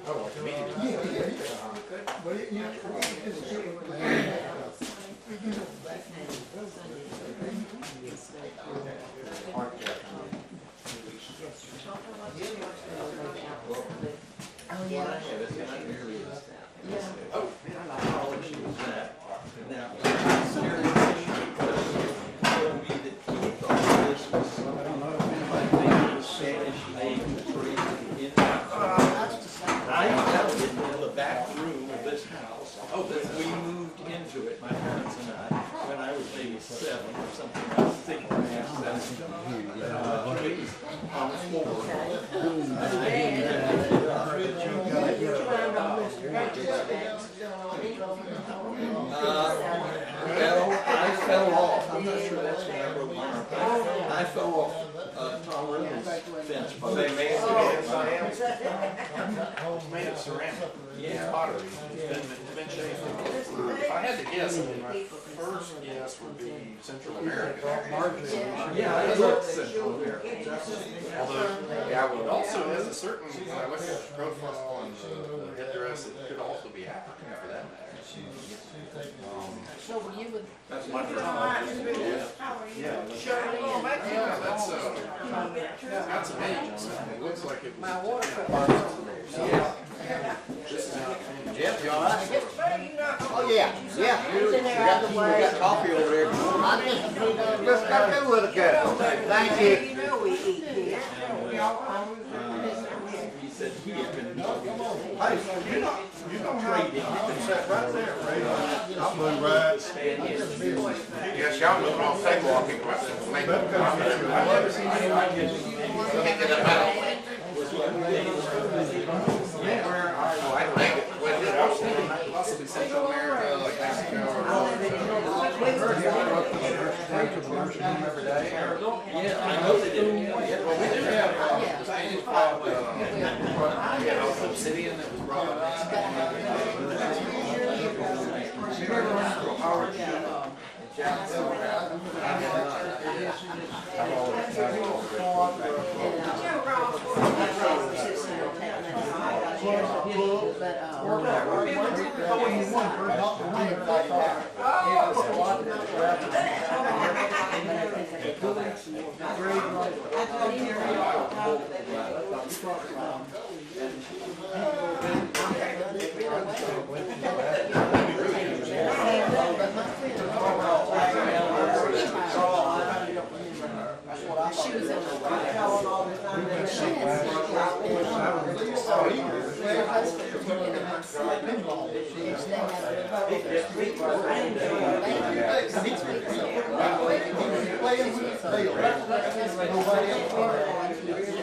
Oh, like immediately. The back room of this house. Oh, we moved into it, my parents and I, when I was maybe 7 or something, I was 6 and a half, 7. It was on the floor. Well, I fell off, I'm not sure that's when I broke my arm. I fell off Tom Reynolds' fence. they made it Made of ceramic. Yeah. Pottery. It's been shaped. If I had to guess, I mean, my first guess would be Central America. Yeah, it looks Central America. Although, yeah, it also has a certain, when I look at the profile and the headdress, it could also be African for that matter. So were you with? That's my first. Yeah. That's amazing. It looks like it was. My water Jeff, you all right? Oh, yeah, yeah. We got coffee over there. Just got through with a cup. Thank you. You know we eat here. He said he had been You don't have, you can sit right there, Ray. I'll move right. Yes, y'all moving on sidewalk, you make I've never seen anybody it up out. I think it, Possibly Central America, like Mexico or. Yeah, I know they did. Well, we do have, Spanish called, obsidian that was brought up. Yeah,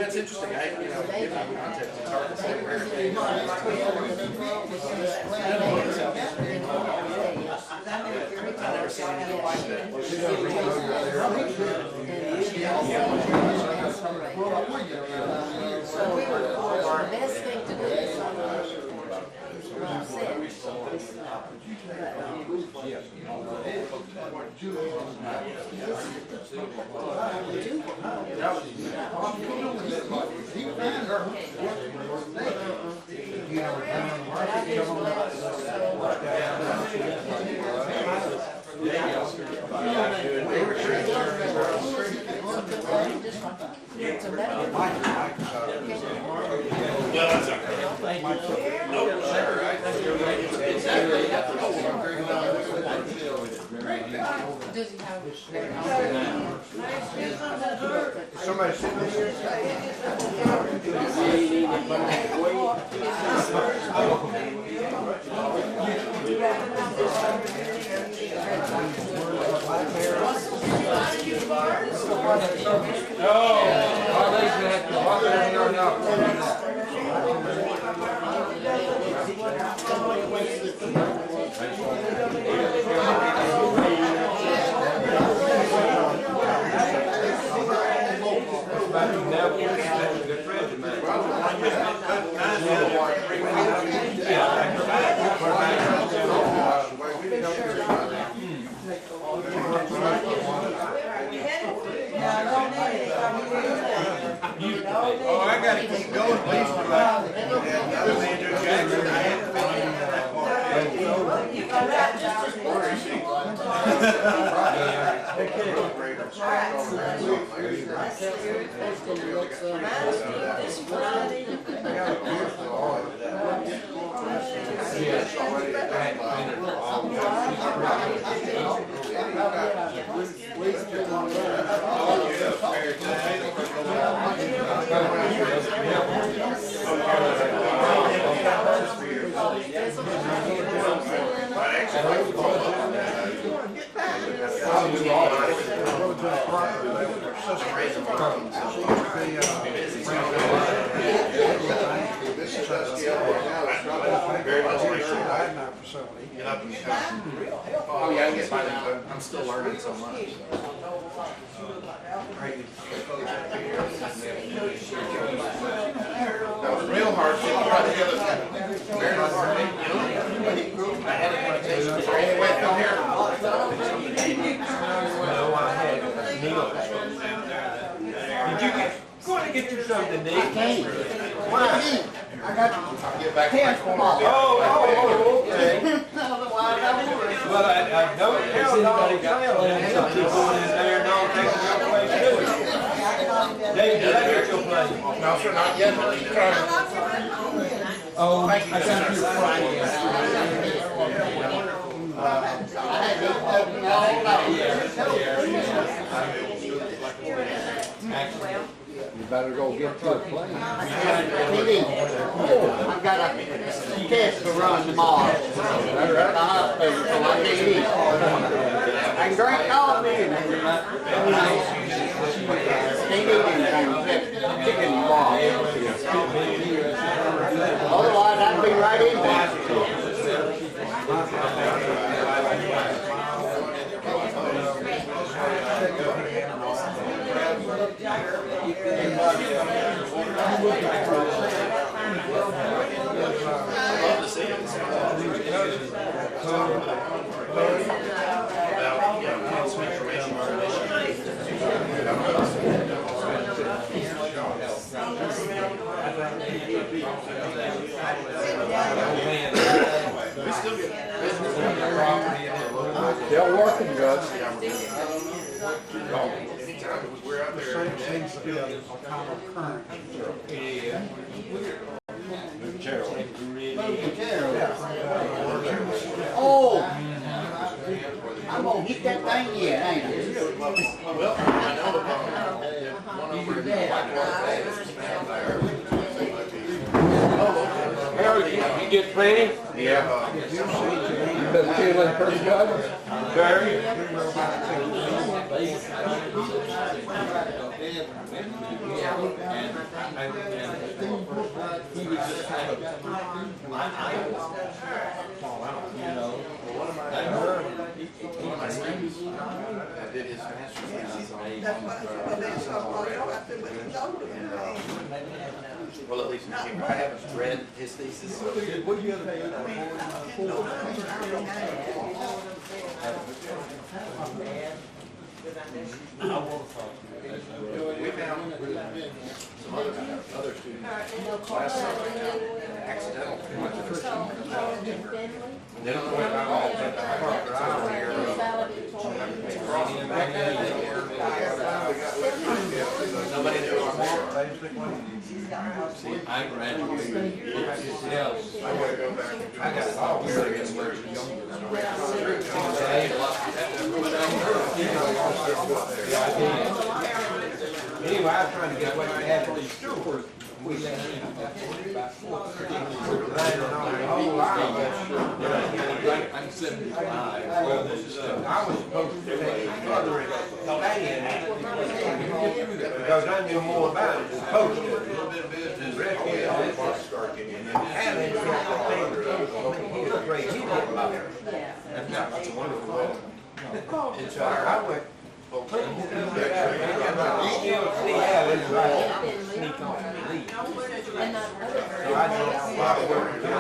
it's interesting. Given the context, it's hard to say where it is. I've never seen anything like that. The best thing to do is a better. Well, that's okay. No, sure, I think you're right. Exactly. Does he have? Somebody sitting there? Oh, I gotta keep going, please, for like, Andrew Jackson, I haven't been in that Oh, yeah, I get by now. I'm still learning so much. That was real hard. Very hard. I had it when I tasted it. Anyway, come here. Did you get, go on and get you something, Nick? I can't. Why? I got to get back to my corner. Oh, okay. Well, I don't tell Donald Clem, some people in there and all taking your place too. Dave, did I get your place? No, sir, not yet, but he's trying. Oh, I got your Friday. I had to open all night. You better go get to a plane. I've got a test to run tomorrow. At the hospital, so I can't eat. I can drink coffee and can't eat anything except chicken and broth. Otherwise, I'd be right in there. Still working good. We're out there. Seems to be a common current. Oh! I'm gonna hit that thing yet, ain't I? Well, I know one over in the Harold, you get plenty? Yeah. You been feeling pretty good? He was just kind of, you know, One of my students that did his master's thesis well, at least I haven't read his thesis. So. What do you have We found some other students last summer accidental. They don't know about all, but I talked to over here. Nobody knew. basically. She's got one. I graduated. I gotta go back and do I got it all weird. Anyway, I was trying to get away from having these stores. We let in about 4:30. Landing on the whole island. I'm 75. I was supposed to take further expanding because I knew more about it than posted. a little bit of business. Alan said he's afraid he didn't love her. That's a wonderful wedding. And so I went. You still see Alan right sneak off and leave. So I did a lot of work to get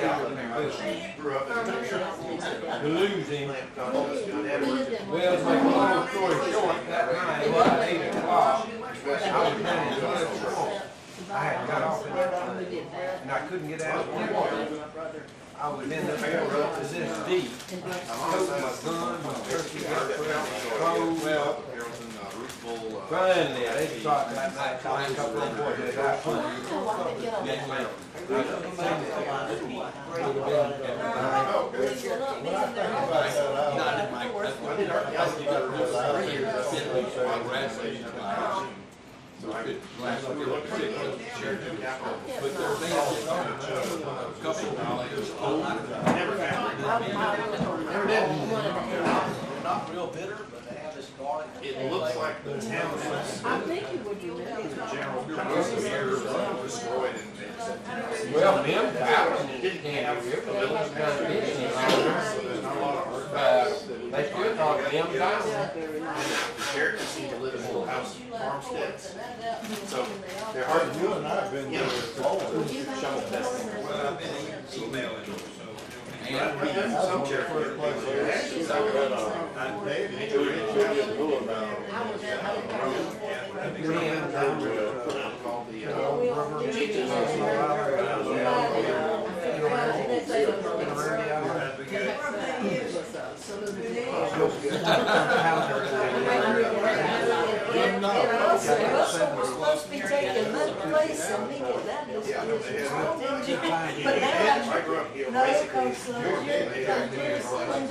out there. Grew up in To lose him. Well, to make a long story short, that night, about 8 o'clock, I was running to the store. I had got off in that time, and I couldn't get out of the water. I was in the railroad to this deep. I took my gun, my turkey gun, clothes. Finally, they shot that night, shot a couple of boys that got So I could last week, but there's a couple of dollars. Not real bitter, but they have this garlic. It looks like the town is, I think it would be really. general, kind of years destroyed and things. Well, them Allen Didn't can't have do the it. village They so there's not a lot of art. still talk them down. The Cherokees seem to live in little house farmsteads. So they're hard to do. You know, shovel testing. Some Cherokees. We're supposed to be taking that place and making that this Yeah, they have. But now, I grew up here, no, basically. because you're got this one's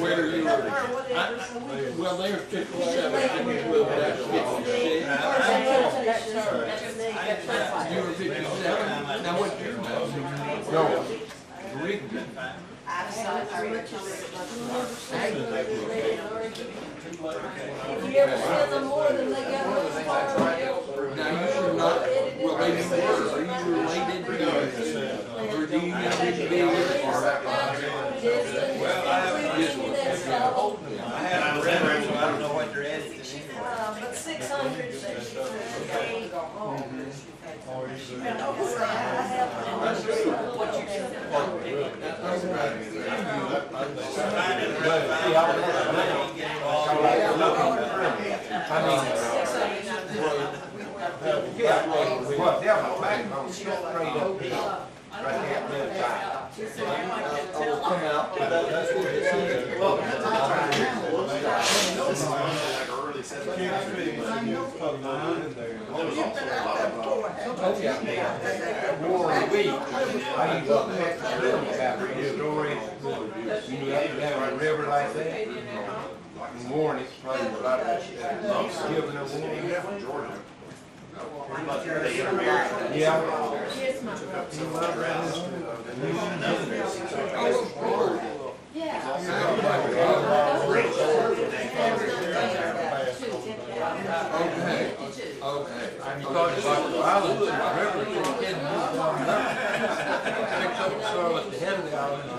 Where you were, well, they were 57, and we were at 56. You were 57, now what's your name? No. Rigby. If you ever see them more than they got those far. Now, you should not, well, they were, are you related to, or do you have to be with, or? I haven't read them, so I don't know what they're editing. But 600 says you can go home. Well, they're my backbone, straight up here, right there at the side. Come out, that's what it is. War a week, I used to have to tell them about these stories. You know, you have a river like that. In Warren, it's probably a lot of giving them Warren. Yeah. Yes, my brother. Yeah. Okay, okay. I'm talking about the island, the river, you can't move down there. Picks up the soil at the head of the island.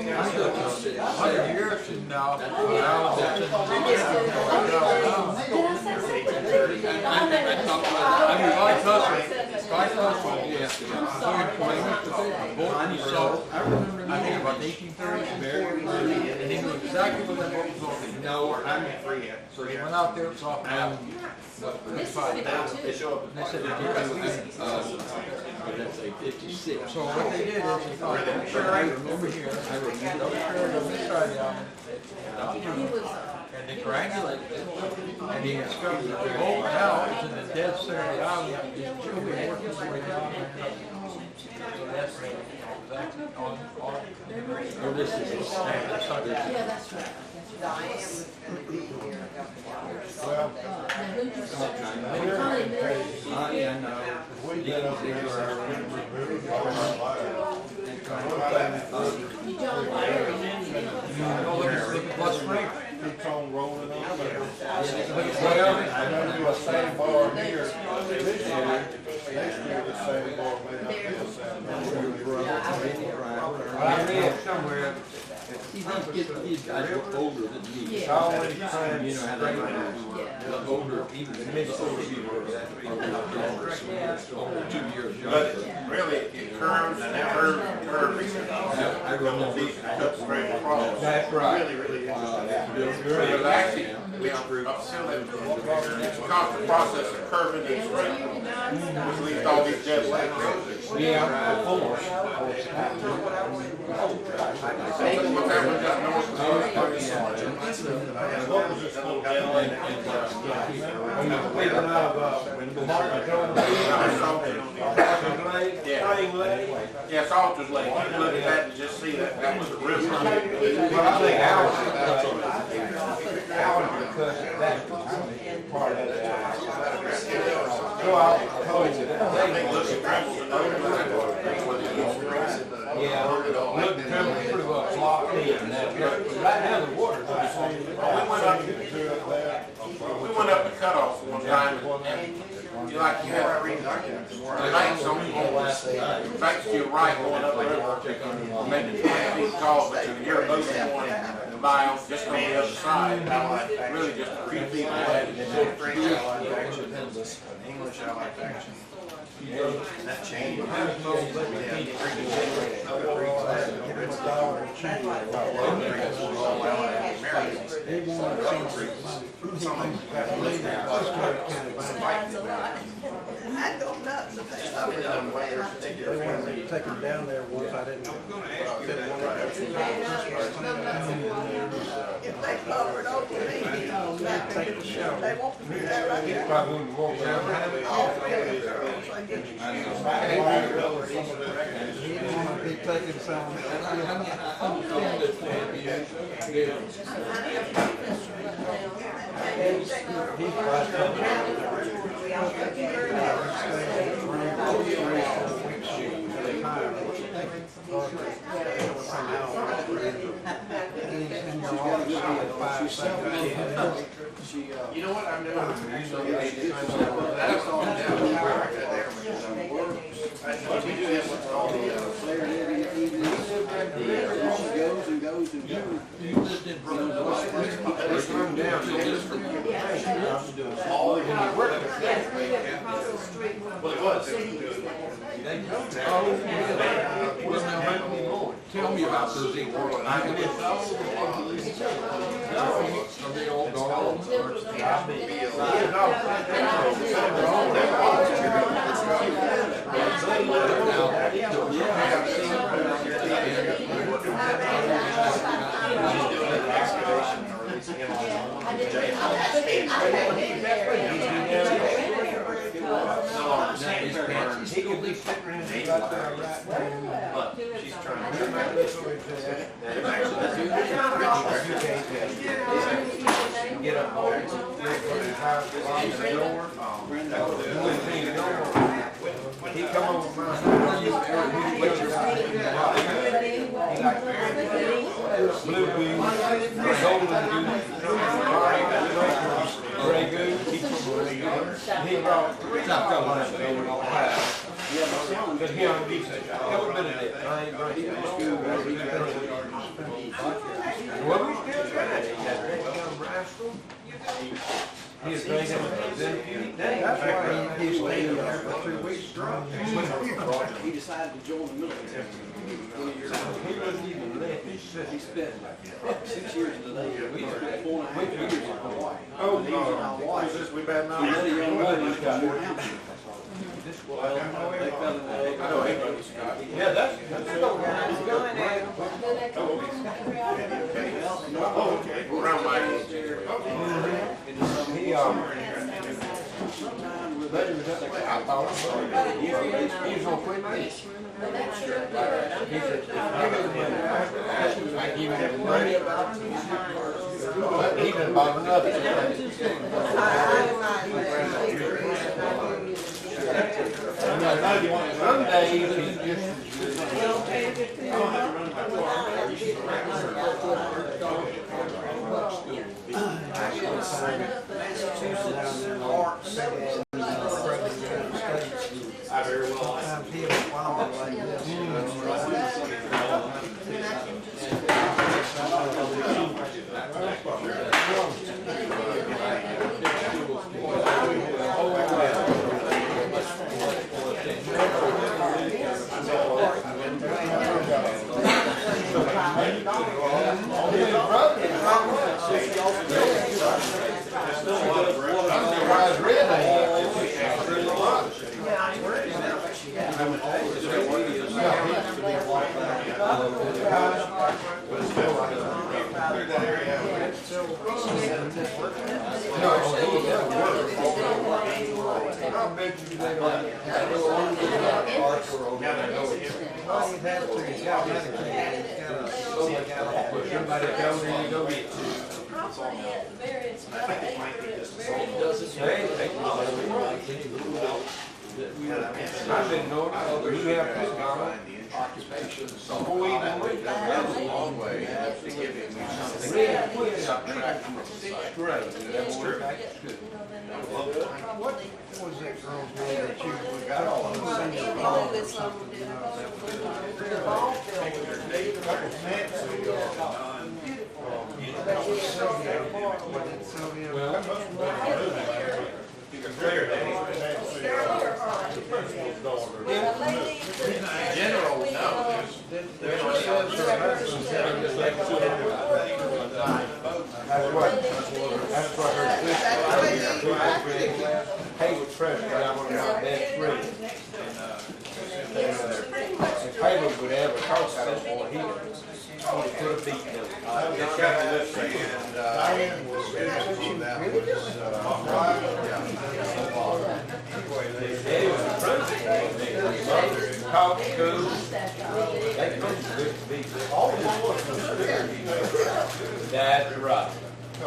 I still can see 100 years from now, the island that's in the I think about 1830, and he knew exactly what that boat was going. No, I'm free yet. So he went out there, saw it out. They said they let's say 56. So what they did is they thought, sure, I remember here, I remember this side of the island. And strangulated it. And he discovered that the gold now is in the dead center of the island. His children working his way down there. So that's, exactly on. Oh, this is a standard. Yeah, that's right. Diane was gonna be here a couple hours. Well, Now, who just said? yeah, no. We've been up there, removed all our lives. You don't fire Look at Bluff Spring. Keeps on rolling on there. I'm gonna do a sandbar here this year. Next year, the sandbar may not be a sandbar. I read somewhere. These guys are older than me. It's always trying to straighten Yeah. The older, even the mid-older people are only 2 years But younger. really, it curves and it curves. I remember These cut straight across. That's right. Really, really interesting. But Actually, we it's a constant process of curving and straightening, which leads to all these dead legs. Yeah, of course. What's happening just north of What was this little island? We've Yeah, Salter's Lake. You can look at that and just see that that was a river. Well, I think ours because that's part of it. Go out, yeah, look, pretty well blocked in. Right now the water's We went up the cutoff one time, and you like, you have the banks on the banks to your right going up the river, maybe 20 feet tall, but you're a boat going by on just on the other side, really just a few feet away. English allied action. That changed. I go nuts if they stop. They wanted me to take them down there once, I didn't. If they cover it over me, they won't be there right there. probably wouldn't walk down. Be taking some. You know what I'm doing? Actually, that's all I'm doing. We do have what's called the, Goes and goes and goes. Let's come down. all when you work. Well, it was. Tell me about those equals. Are they all dogs? He could be sitting around right there, right there. But she's trying to. Get up on it. The door. He come over my house. He like blue goose, golden goose, gray goose. He brought but he on beach, every bit of it. I ain't drinking. Well, we still trying. That young rascal. He's drinking. That's why he stayed there for 2 weeks strong. He decided to join the military. He wasn't even left his sister. He spent 6 years in the Navy. We spent 4.5 years in Hawaii. Oh, He was in Hawaii. this we bad He now. met a young woman who's got more house. Well, they fell in love. I know everybody, Scott. Yeah, that's still Oh, okay. Around my age. Okay. He's gonna quit me. Even about another. Some days he's I very well. I've been knowing you have to occupation. Before even went that was a long way to give him something. Subtract from the site. Right. That's true. What was that girl's name that you got all of them? General, no. That's what her Hayward President, I want to know that free. If Hayward would ever talk about it more, he could have beaten them. Diane was on that was, Talk school. That's right. No,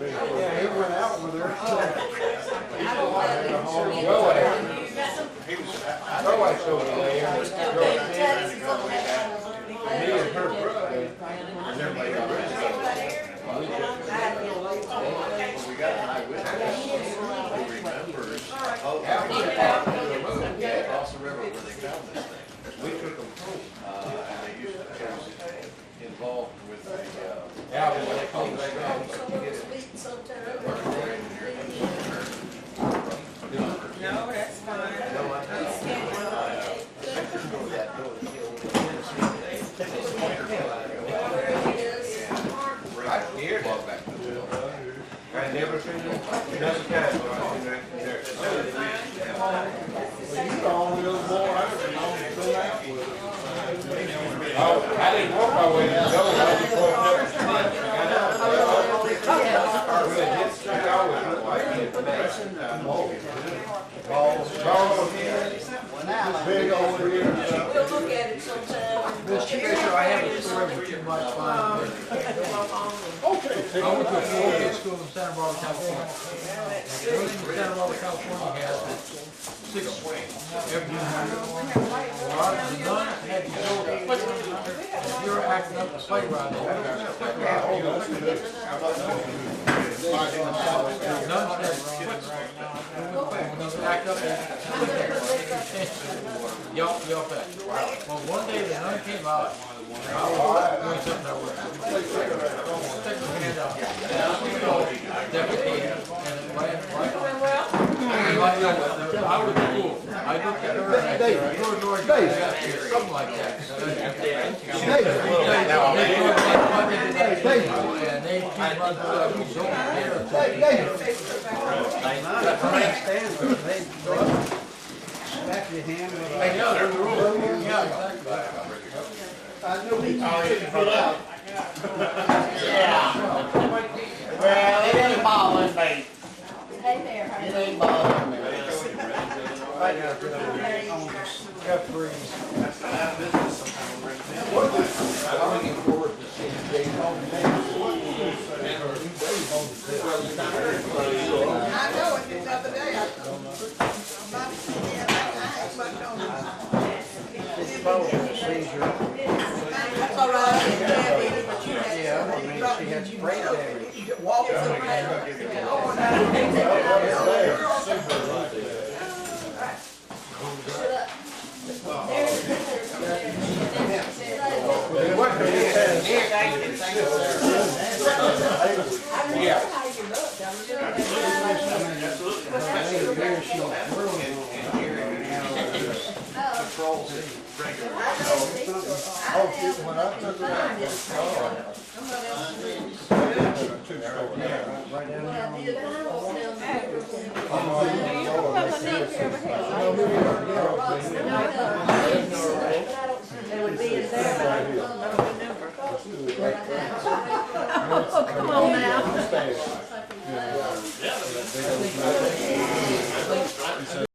Yeah, he went out with her. My wife's over there. Me and her brother. We got an eyewitness who remembers across the river where they found this thing. We took them home, and they used to involved with the, when they came back out. No, that's fine. I scared her back to the bill. I never seen it. Another time. Oh, I didn't walk my way to the door. I just walked up the steps. Big over here. We'll look at it sometime. Mr. Fisher, I have a story with too much fun. Okay. I went to a four-year school in Santa Barbara, California. Everything in Santa Barbara, California has 6 wings. Everything. A lot of the nuns had yoga. If you're acting up a sleigh ride, the nuns act up yelp at you. Well, one day the nun came out, I was doing something that was, stick her hand out. defecated, and it ran right on. I was cool. I looked at her and I said, "You're North Carolina," something like that. And they came up with a I know, there's a rule. Yeah, exactly. Well, it ain't bothering me. Hey there, honey. It ain't bothering me. I'm looking forward to seeing Dave on I know it, just the other day, I'm not seeing it, I ain't much on That's all right, it's heavy, but you had. Yeah, I mean, she had brain damage. You walk They would be in there, but I don't know the number. Oh, come on now.